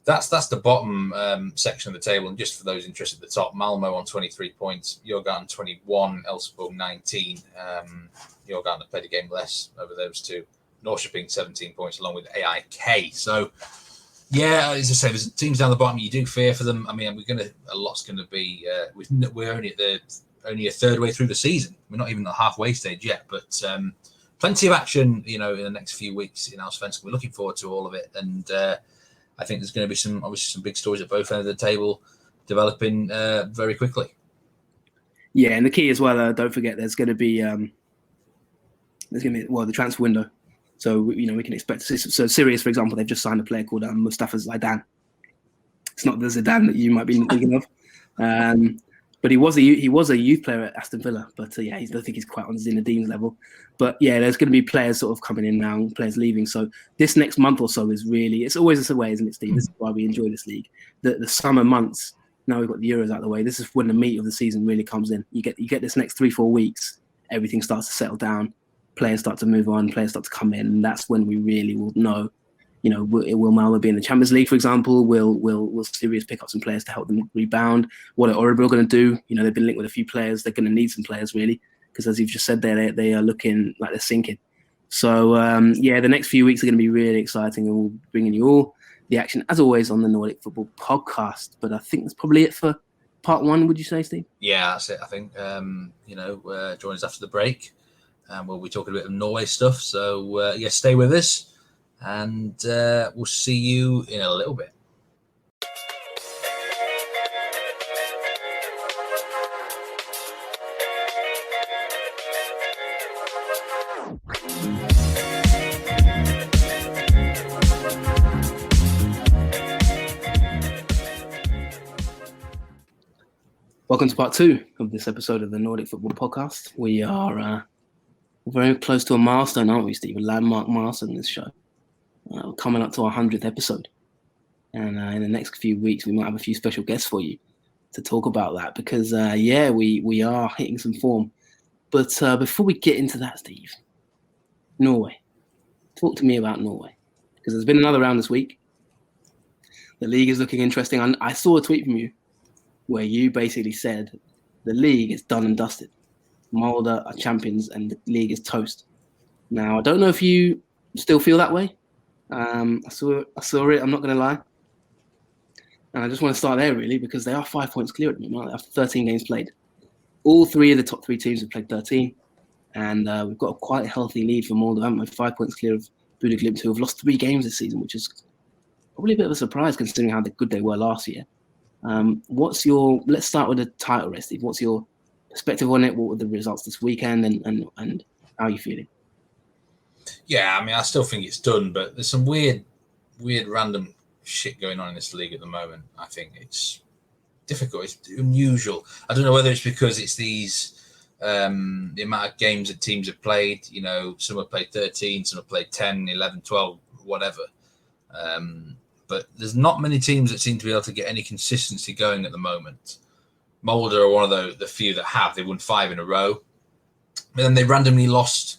that's the bottom section of the table. And just for those interested at the top, Malmo on 23 points, Djurgården 21, Elfsborg 19. Djurgården have played a game less over those 2. Norrköping 17 points along with AIK. So, yeah, as I say, there's teams down the bottom. You do fear for them. I mean, a lot's going to be, we're only a third way through the season. We're not even at the halfway stage yet, but plenty of action, in the next few weeks in Allsvenksan. We're looking forward to all of it. And I think there's going to be some big stories at both ends of the table developing very quickly. Yeah, and the key as well, don't forget, there's going to be the transfer window. So, we can expect to see. So Sirius, for example, they've just signed a player called Mustafa Zidane. It's not the Zidane that you might be thinking of. But he was a youth player at Aston Villa. But I don't think he's quite on Zinedine's level. But there's going to be players sort of coming in now, players leaving. So this next month or so is really, it's always this way, isn't it, Steve? This is why we enjoy this league. The summer months, now we've got the Euros out of the way. This is when the meat of the season really comes in. You get this next 3-4 weeks, everything starts to settle down. Players start to move on, players start to come in, and that's when we really will know will Malmo be in the Champions League, for example? Will Sirius pick up some players to help them rebound? What are Örebro going to do? They've been linked with a few players. They're going to need some players, really, because as you've just said there, they are looking like they're sinking. So, the next few weeks are going to be really exciting, and we'll be bringing you all the action, as always, on the Nordic Football Podcast. But I think that's probably it for part one, would you say, Steve? Yeah, that's it, I think. Join us after the break, and we'll be talking a bit of Norway stuff. So, stay with us. And we'll see you in a little bit. Welcome to part two of this episode of the Nordic Football Podcast. We are very close to a milestone, aren't we, Steve? A landmark milestone in this show. We're coming up to our 100th episode. And in the next few weeks, we might have a few special guests for you to talk about that because, we are hitting some form. But before we get into that, Steve, Norway. Talk to me about Norway because there's been another round this week. The league is looking interesting. I saw a tweet from you where you basically said the league is done and dusted. Molde are champions and the league is toast. Now, I don't know if you still feel that way. I saw it, I'm not going to lie. And I just want to start there, really, because they are 5 points clear at the moment after 13 games played. All three of the top three teams have played 13. And we've got a quite healthy lead for Molde, haven't we? 5 points clear of Bodo Glimt, who have lost 3 games this season, which is probably a bit of a surprise considering how good they were last year. Let's start with the title race, Steve. What's your perspective on it? What were the results this weekend and how are you feeling? Yeah, I mean, I still think it's done, but there's some weird random shit going on in this league at the moment. I think it's difficult. It's unusual. I don't know whether it's because it's these, the amount of games that teams have played, some have played 13, some have played 10, 11, 12, whatever. But there's not many teams that seem to be able to get any consistency going at the moment. Molde are one of the few that have. They won 5 in a row. But then they randomly lost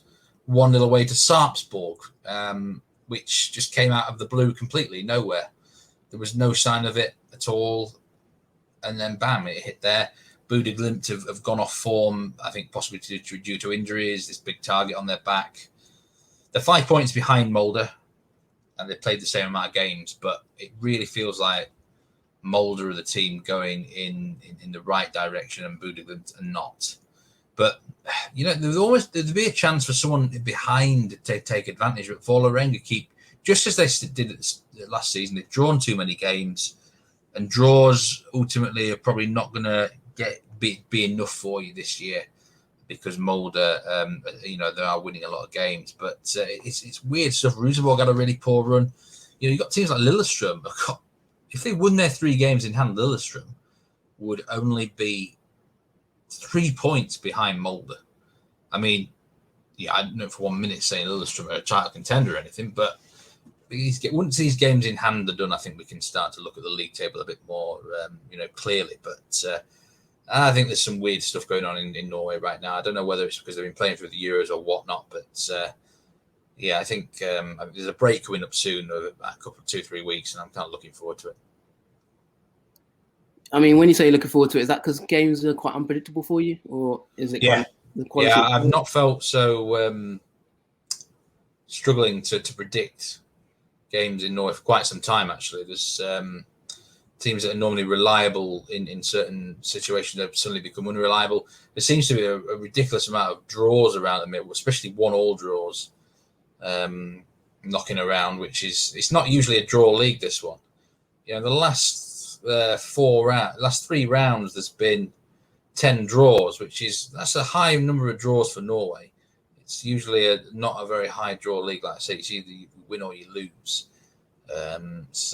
1-0 away to Sarpsborg, which just came out of the blue completely, nowhere. There was no sign of it at all. And then, bam, it hit there. Bodo Glimt have gone off form, I think possibly due to injuries, this big target on their back. They're 5 points behind Molde, and they played the same amount of games, but it really feels like Molde are the team going in the right direction and Bodo Glimt are not. But, there'd be a chance for someone behind to take advantage. But Vålerenga keep, just as they did last season, they've drawn too many games, and draws ultimately are probably not going to be enough for you this year because Molde, they are winning a lot of games. But it's weird stuff. Rosenborg got a really poor run. You've got teams like Lillestrøm. If they won their 3 games in hand, Lillestrøm would only be 3 points behind Molde. I mean, I don't know for 1 minute saying Lillestrøm are a title contender or anything, but once these games in hand are done, I think we can start to look at the league table a bit more, clearly. But I think there's some weird stuff going on in Norway right now. I don't know whether it's because they've been playing through the Euros or whatnot, but I think there's a break coming up soon, a couple of 2-3 weeks, and I'm kind of looking forward to it. I mean, when you say you're looking forward to it, is that because games are quite unpredictable for you, or is it? Yeah, I've not felt so struggling to predict games in Norway for quite some time. Actually, there's teams that are normally reliable in certain situations have suddenly become unreliable. There seems to be a ridiculous amount of draws around the middle, especially 1-1 draws knocking around, which it's not usually a draw league. This one, the last 3 rounds, there's been 10 draws, that's a high number of draws for Norway. It's usually not a very high draw league. Like I say, it's either you win or you lose. There's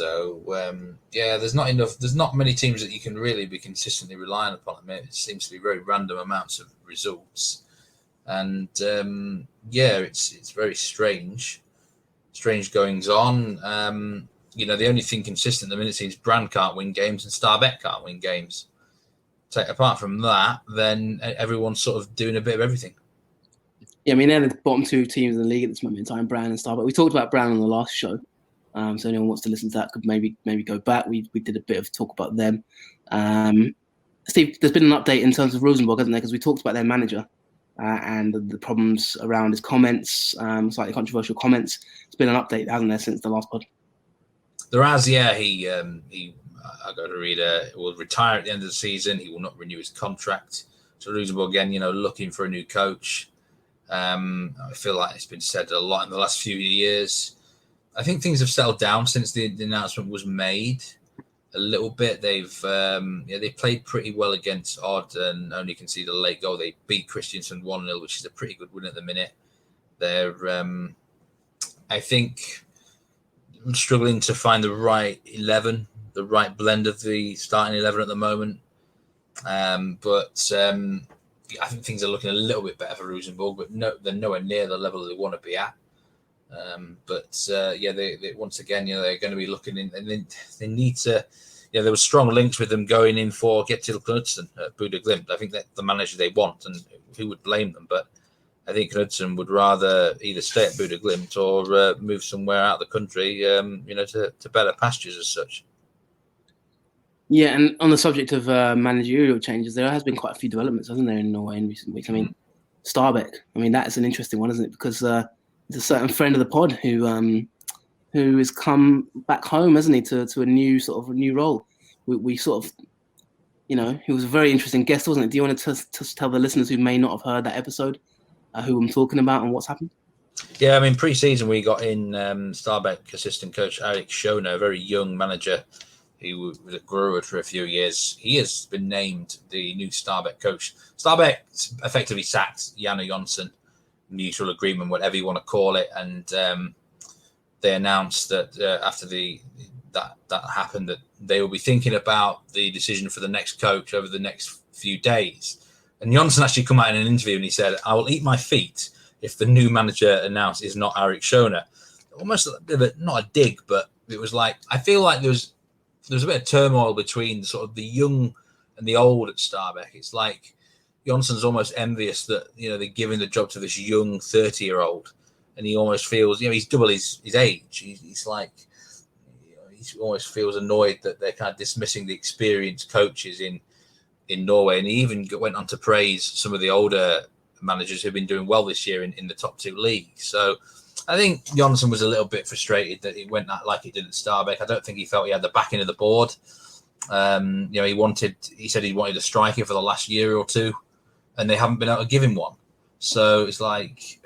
not enough. There's not many teams that you can really be consistently relying upon. I mean, it seems to be very random amounts of results, and it's very strange goings on. The only thing consistent at the minute seems Brand can't win games and Stabæk can't win games. Apart from that, then everyone's sort of doing a bit of everything. Yeah, I mean, they're the bottom 2 teams in the league at this moment in time, Brand and Stabæk. We talked about Brand on the last show. So anyone wants to listen to that could maybe go back. We did a bit of talk about them. Steve, there's been an update in terms of Rosenborg, hasn't there? Because we talked about their manager and the problems around his comments, slightly controversial comments. It's been an update, hasn't there, since the last pod? There has, yeah. He I got to read. Will retire at the end of the season. He will not renew his contract. So Rosenborg again, looking for a new coach. I feel like it's been said a lot in the last few years. I think things have settled down since the announcement was made. A little bit. They've they played pretty well against Odd and only conceded a late goal. They beat Kristiansand 1-0, which is a pretty good win at the minute. They're I think struggling to find the right 11, the right blend of the starting 11 at the moment. But I think things are looking a little bit better for Rosenborg, but they're nowhere near the level they want to be at. They once again, they're going to be looking in, and they need to. There were strong links with them going in for Kjetil Knudsen at Bodo Glimt. I think that's the manager they want, and who would blame them? But I think Knudsen would rather either stay at Bodo Glimt or move somewhere out of the country, to better pastures as such. Yeah, and on the subject of managerial changes, there has been quite a few developments, hasn't there, in Norway in recent weeks? I mean, Stabæk. I mean, that is an interesting one, isn't it? Because there's a certain friend of the pod who has come back home, hasn't he, to a new role. We sort of, he was a very interesting guest, wasn't it? Do you want to tell the listeners who may not have heard that episode who I'm talking about and what's happened? Yeah, I mean, pre-season we got in Stabæk assistant coach Erik Schöne, a very young manager who was at Grorud for a few years. He has been named the new Stabæk coach. Stabæk effectively sacked Janne Jonsson, mutual agreement, whatever you want to call it, and they announced that after that happened, that they will be thinking about the decision for the next coach over the next few days. And Jonsson actually come out in an interview and he said, "I will eat my feet if the new manager announced is not Erik Schöne." Almost a bit of not a dig, but it was like, I feel like there was a bit of turmoil between sort of the young and the old at Stabæk. It's like Jonsson's almost envious that they're giving the job to this young 30-year-old, and he almost feels he's double his age. He's like he almost feels annoyed that they're kind of dismissing the experienced coaches in Norway, and he even went on to praise some of the older managers who've been doing well this year in the top two leagues. So I think Jonsson was a little bit frustrated that it went like it did at Stabæk. I don't think he felt he had the backing of the board. He said he wanted a striker for the last year or two, and they haven't been able to give him one. So it's like,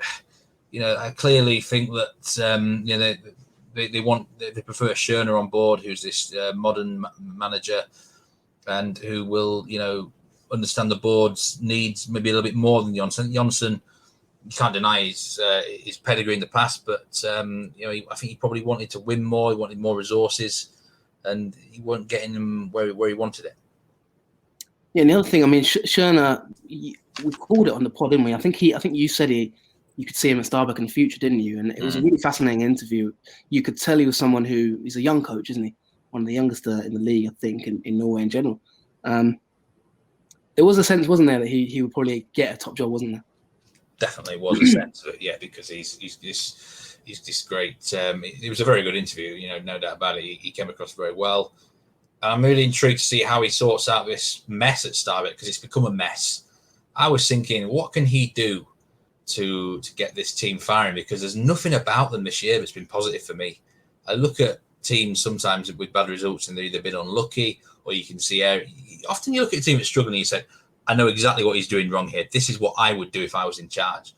I clearly think that they prefer Schöne on board, who's this modern manager and who will understand the board's needs maybe a little bit more than Jonsson. Jonsson, you can't deny his pedigree in the past, but I think he probably wanted to win more. He wanted more resources, and he wasn't getting them where he wanted it. Yeah, and the other thing, I mean, Schöne, we called it on the pod, didn't we? I think you said you could see him at Stabæk in the future, didn't you? And it was a really fascinating interview. You could tell he was someone he's a young coach, isn't he? One of the youngest in the league, I think, in Norway in general. There was a sense, wasn't there, that he would probably get a top job, wasn't there? Definitely was a sense of it, yeah, because he's this great. It was a very good interview, no doubt about it. He came across very well. I'm really intrigued to see how he sorts out this mess at Stabæk, because it's become a mess. I was thinking, what can he do to get this team firing? Because there's nothing about them this year that's been positive for me. I look at teams sometimes with bad results and they've either been unlucky, or you can see often you look at a team that's struggling and you say, I know exactly what he's doing wrong here. This is what I would do if I was in charge.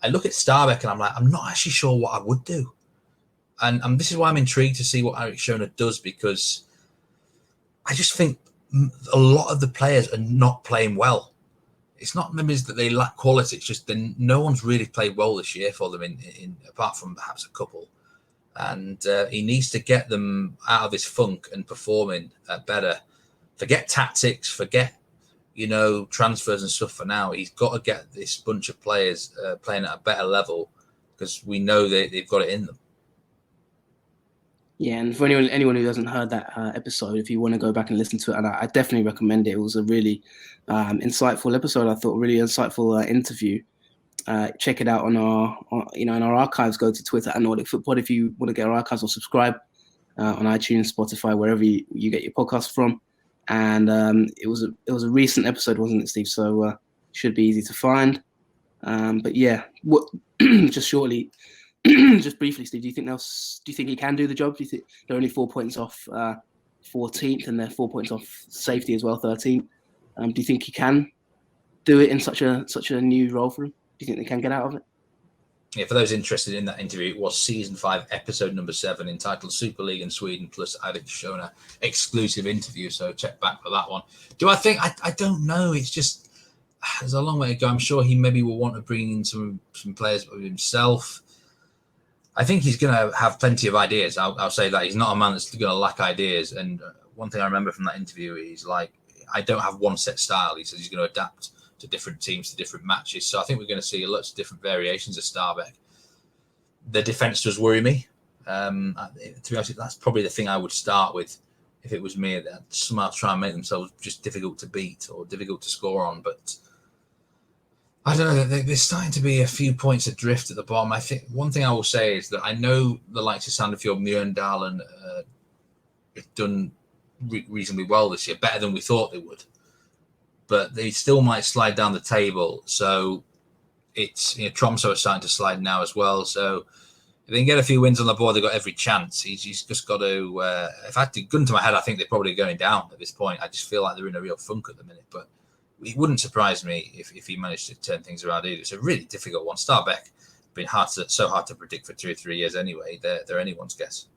I look at Stabæk and I'm like, I'm not actually sure what I would do. And this is why I'm intrigued to see what Erik Schöne does, because I just think a lot of the players are not playing well. It's not maybe that they lack quality. It's just that no one's really played well this year for them, in apart from perhaps a couple. And he needs to get them out of this funk and performing better. Forget tactics, forget transfers and stuff for now. He's got to get this bunch of players playing at a better level, because we know they've got it in them. Yeah, and for anyone who hasn't heard that episode, if you want to go back and listen to it, and I definitely recommend it. It was a really insightful episode. I thought really insightful interview. Check it out on our archives. Go to Twitter at Nordic Football if you want to get our archives, or subscribe on iTunes, Spotify, wherever you get your podcast from. And it was a recent episode, wasn't it, Steve? So should be easy to find. But yeah, just shortly, just briefly, Steve, do you think he can do the job? Do you think they're only 4 points off 14th, and they're 4 points off safety as well, 13th? Do you think he can do it in such a new role for him? Do you think they can get out of it? Yeah, for those interested in that interview, it was season 5, episode number 7, entitled Super League in Sweden plus Allsvenksan exclusive interview. So check back for that one. Do I think? I don't know. It's just there's a long way to go. I'm sure he maybe will want to bring in some players of himself. I think he's going to have plenty of ideas. I'll say that he's not a man that's going to lack ideas. And one thing I remember from that interview is like, I don't have one set style. He says he's going to adapt to different teams, to different matches. So I think we're going to see lots of different variations of Stabæk. The defence does worry me. To be honest, that's probably the thing I would start with if it was me. They'd somehow try and make themselves just difficult to beat or difficult to score on. But I don't know. There's starting to be a few points adrift at the bottom. I think one thing I will say is that I know the likes of Sandefjord, Mjøndalen have done reasonably well this year, better than we thought they would. But they still might slide down the table. So it's Tromsø is starting to slide now as well. So if they can get a few wins on the board, they've got every chance. He's just got to. If I had to gun to my head, I think they're probably going down at this point. I just feel like they're in a real funk at the minute. But it wouldn't surprise me if he managed to turn things around either. It's a really difficult one. Stabæk been so hard to predict for 2 or 3 years anyway. They're anyone's guess.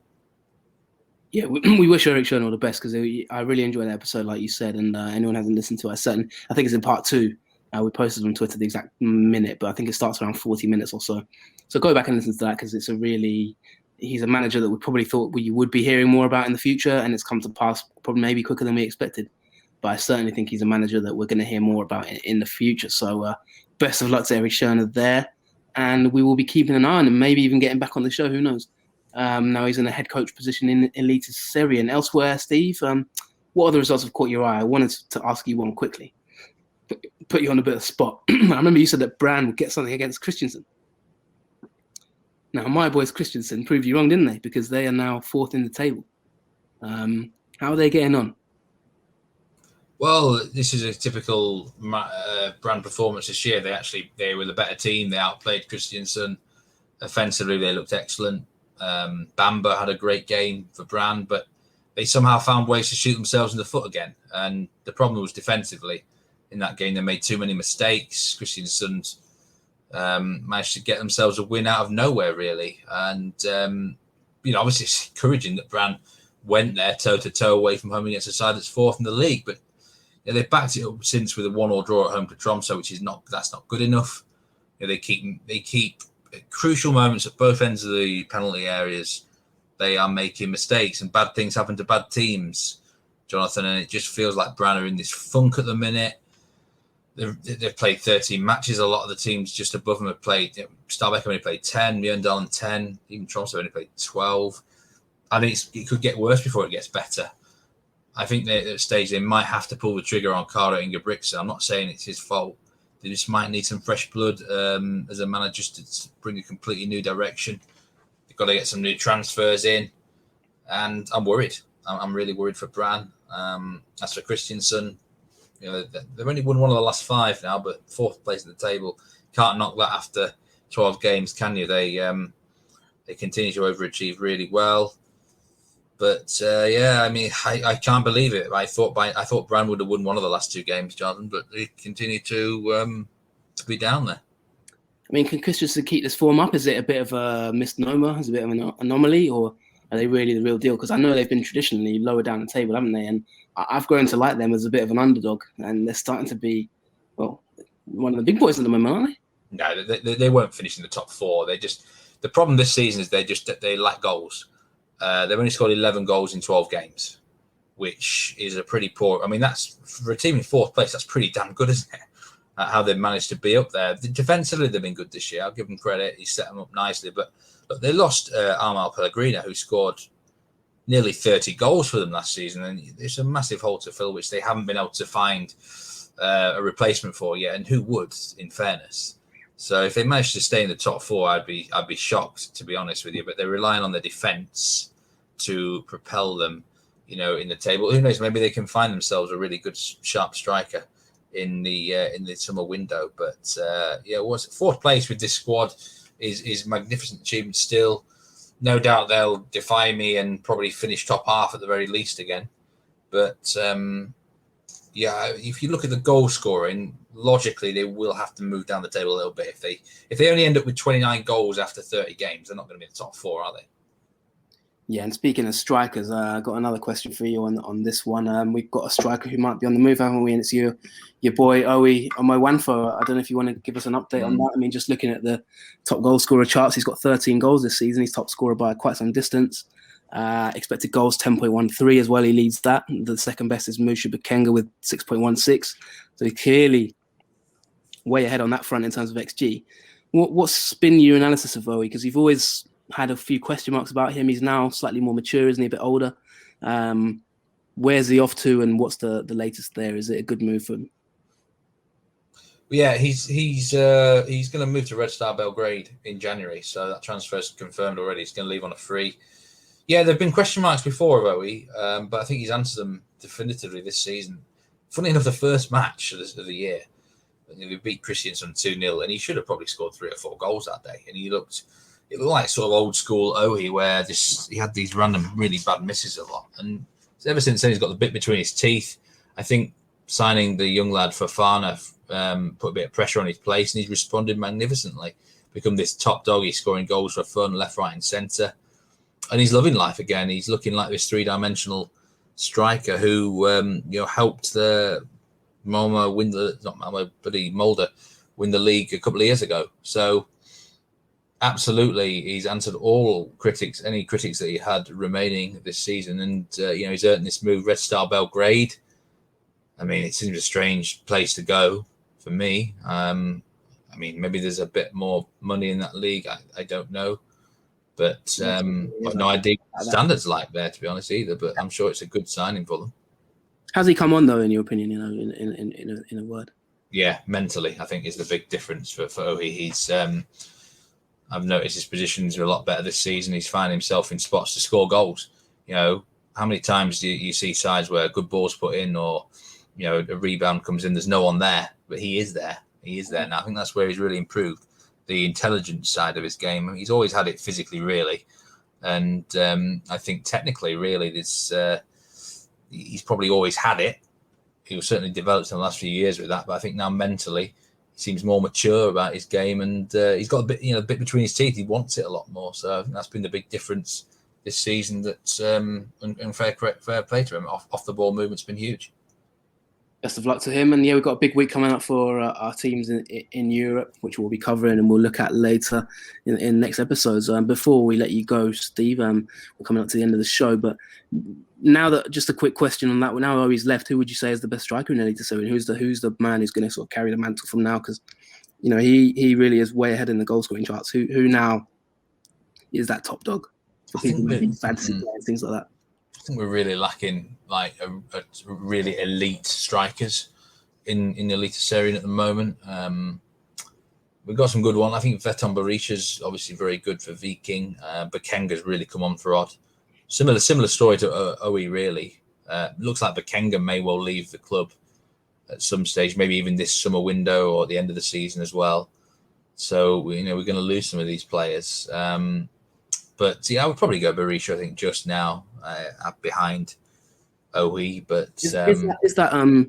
Yeah, we wish Erik Schön all the best, because I really enjoyed that episode, like you said, and anyone hasn't listened to it, I think it's in part 2. We posted on Twitter the exact minute, but I think it starts around 40 minutes or so. So go back and listen to that, because he's a manager that we probably thought we would be hearing more about in the future, and it's come to pass probably maybe quicker than we expected. But I certainly think he's a manager that we're going to hear more about in the future. So best of luck to Erik Schön there, and we will be keeping an eye on him, maybe even getting back on the show, who knows. Now he's in a head coach position in Elite Serie and elsewhere. Steve, what other results have caught your eye? I wanted to ask you one quickly. Put you on a bit of a spot. I remember you said that Brann would get something against Kristiansand. Now, my boys Kristiansand proved you wrong, didn't they? Because they are now 4th in the table. How are they getting on? Well, this is a typical Brann performance this year. They were the better team. They outplayed Kristiansand. Offensively, they looked excellent. Bamba had a great game for Brann, but they somehow found ways to shoot themselves in the foot again. And the problem was defensively. In that game, they made too many mistakes. Kristiansand managed to get themselves a win out of nowhere, really. And, obviously it's encouraging that Brann went there toe-to-toe away from home against a side that's 4th in the league. But they've backed it up since with a 1-1 draw at home to Tromsø, which is not good enough. They keep crucial moments at both ends of the penalty areas. They are making mistakes, and bad things happen to bad teams, Jonathan. And it just feels like Brann are in this funk at the minute. They've played 13 matches. A lot of the teams just above them have played. Stabæk have only played 10, Mjøndalen 10, even Tromsø only played 12. I think it could get worse before it gets better. I think at that stage they might have to pull the trigger on Karo Ingebrigtsen. I'm not saying it's his fault. They just might need some fresh blood as a manager to bring a completely new direction. They've got to get some new transfers in. And I'm worried. I'm really worried for Brann. As for Kristiansand, they've only won one of the last 5 now, but 4th place at the table. Can't knock that after 12 games, can you? They continue to overachieve really well. But I can't believe it. I thought Brann would have won one of the last 2 games, Jonathan, but they continue to be down there. I mean, can Kristiansand keep this form up? Is it a bit of a misnomer? Is it a bit of an anomaly, or are they really the real deal? Because I know they've been traditionally lower down the table, haven't they? And I've grown to like them as a bit of an underdog, and they're starting to be, one of the big boys at the moment, aren't they? No, they won't finish in the top 4. The problem this season is they lack goals. They've only scored 11 goals in 12 games, which is a pretty poor. I mean, that's for a team in 4th place. That's pretty damn good, isn't it? How they've managed to be up there. Defensively, they've been good this year. I'll give them credit. He set them up nicely. But look, they lost Amal Pellegrino, who scored nearly 30 goals for them last season, and it's a massive hole to fill, which they haven't been able to find a replacement for yet. And who would, in fairness? So if they managed to stay in the top 4, I'd be shocked, to be honest with you. But they're relying on their defence to propel them, in the table. Who knows? Maybe they can find themselves a really good, sharp striker in the summer window. But what's it? Fourth place with this squad is magnificent achievement still. No doubt they'll defy me and probably finish top half at the very least again. But if you look at the goal scoring, logically they will have to move down the table a little bit. If they only end up with 29 goals after 30 games, they're not going to be in the top 4, are they? Yeah, and speaking of strikers, I got another question for you on this one. We've got a striker who might be on the move, haven't we? And it's your boy Owi Omowanfo. I don't know if you want to give us an update on that. I mean, just looking at the top goal scorer charts, he's got 13 goals this season. He's top scorer by quite some distance. Expected goals 10.13 as well. He leads that. The second best is Musha Bukenga with 6.16. So he's clearly way ahead on that front in terms of XG. What's been your analysis of Owi? Because you've always had a few question marks about him. He's now slightly more mature, isn't he? A bit older. Where's he off to, and what's the latest there? Is it a good move for him? Yeah, he's going to move to Red Star Belgrade in January, so that transfer is confirmed already. He's going to leave on a free. Yeah, there have been question marks before of Owi, but I think he's answered them definitively this season. Funny enough, the first match of the year, we beat Christiansson 2-0, and he should have probably scored 3 or 4 goals that day, and it looked like sort of old school Owi, where he had these random really bad misses a lot. And ever since then, he's got the bit between his teeth. I think signing the young lad Fofana put a bit of pressure on his place, and he's responded magnificently. Become this top dog. He's scoring goals for fun, left, right, and centre. And he's loving life again. He's looking like this 3-dimensional striker who helped the Molde win the league a couple of years ago. So absolutely, he's answered all any critics that he had remaining this season, and he's earned this move. Red Star Belgrade. I mean, it seems a strange place to go for me. I mean, maybe there's a bit more money in that league. I don't know, but I've no idea what the standards like there, to be honest, either. But I'm sure it's a good signing for them. How's he come on, though, in your opinion? In a word. Yeah, mentally, I think is the big difference for Owi. He's I've noticed his positions are a lot better this season. He's finding himself in spots to score goals. How many times do you see sides where a good ball's put in, or a rebound comes in, there's no one there, but he is there. He is there. And I think that's where he's really improved the intelligence side of his game. I mean, he's always had it physically, really. And I think technically, really, he's probably always had it. He was certainly developed in the last few years with that. But I think now mentally, he seems more mature about his game, and he's got a bit between his teeth. He wants it a lot more. So I think that's been the big difference this season. That's and fair play to him. Off the ball movement's been huge. Best of luck to him. And we've got a big week coming up for our teams in Europe, which we'll be covering and we'll look at later in next episodes. Before we let you go, Steve, we're coming up to the end of the show. But now that, just a quick question on that. Now Owi's left, who would you say is the best striker in Elite 7? Who's the man who's going to sort of carry the mantle from now? Because he really is way ahead in the goal scoring charts. Who now is that top dog for people making fantasy players, things like that? I think we're really lacking like a really elite strikers in the Elite Serien at the moment. We've got some good ones. I think Veton Berisha's obviously very good for Viking. Bukenga's really come on for Odd. Similar story to Owi, really. Looks like Bukenga may well leave the club at some stage, maybe even this summer window or the end of the season as well. So we're going to lose some of these players. But I would probably go Berisha, I think, just now behind Owi. But is that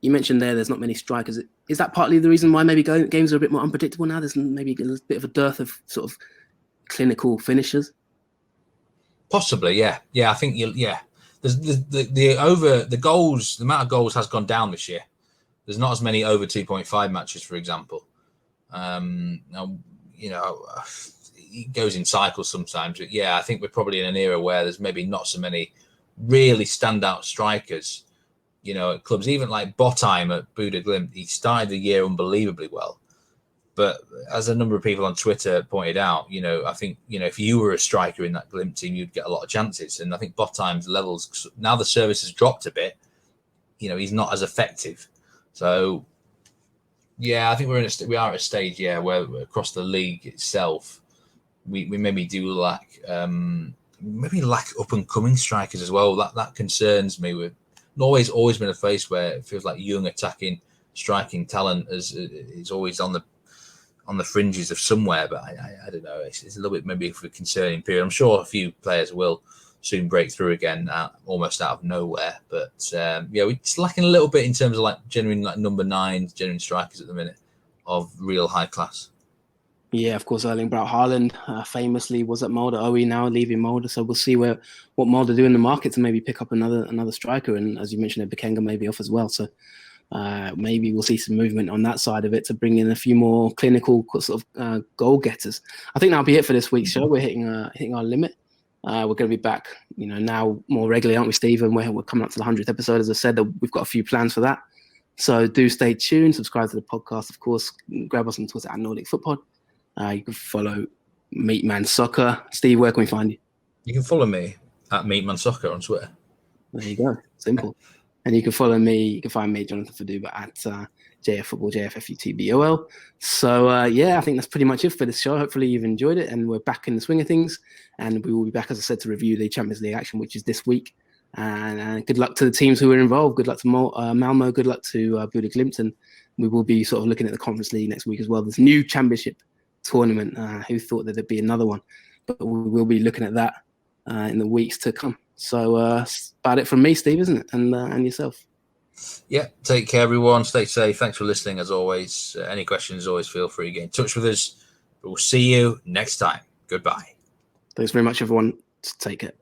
you mentioned there's not many strikers. Is that partly the reason why maybe games are a bit more unpredictable now? There's maybe a bit of a dearth of sort of clinical finishers. Possibly, yeah. I think There's the goals. The amount of goals has gone down this year. There's not as many over 2.5 matches, for example. Now, it goes in cycles sometimes. But I think we're probably in an era where there's maybe not so many really standout strikers. At clubs, even like Botheim at Bodo Glimt, he started the year unbelievably well. But as a number of people on Twitter pointed out, I think, if you were a striker in that Glimt team, you'd get a lot of chances. And I think Botheim's levels, now the service has dropped a bit, he's not as effective. So, I think we are at a stage, where across the league itself, we maybe do lack up and coming strikers as well. That concerns me. With Norway's always been a place where it feels like young attacking striking talent is always on the fringes of somewhere, but I don't know. It's a little bit maybe of a concerning period. I'm sure a few players will soon break through again, almost out of nowhere. But we're just lacking a little bit in terms of like genuine like number 9, genuine strikers at the minute of real high class. Yeah, of course, Erling Braut Haaland famously was at Molde. Owe now leaving Molde, so we'll see what Molde do in the market to maybe pick up another striker. And as you mentioned, Bekenga may be off as well. So maybe we'll see some movement on that side of it to bring in a few more clinical sort of goal getters. I think that'll be it for this week's show. We're hitting our limit. We're going to be back, now more regularly, aren't we, Steve? And we're coming up to the 100th episode. As I said, we've got a few plans for that. So do stay tuned. Subscribe to the podcast, of course. Grab us on Twitter at Nordic Footpod. You can follow Meatman Soccer. Steve, where can we find you? You can follow me at Meatman Soccer on Twitter. There you go. Simple. And you can follow me. You can find me, Jonathan Fadugba, at JF Football, JFFUTBOL. So, I think that's pretty much it for this show. Hopefully you've enjoyed it, and we're back in the swing of things. And we will be back, as I said, to review the Champions League action, which is this week. And good luck to the teams who are involved. Good luck to Malmo. Good luck to Bodo Glimt. And we will be sort of looking at the Conference League next week as well. This new championship tournament. Who thought that there'd be another one? But we will be looking at that in the weeks to come. So that's about it from me, Steve, isn't it? And yourself. Yeah, take care, everyone. Stay safe. Thanks for listening, as always. Any questions, always feel free to get in touch with us. We'll see you next time. Goodbye. Thanks very much, everyone. Take care.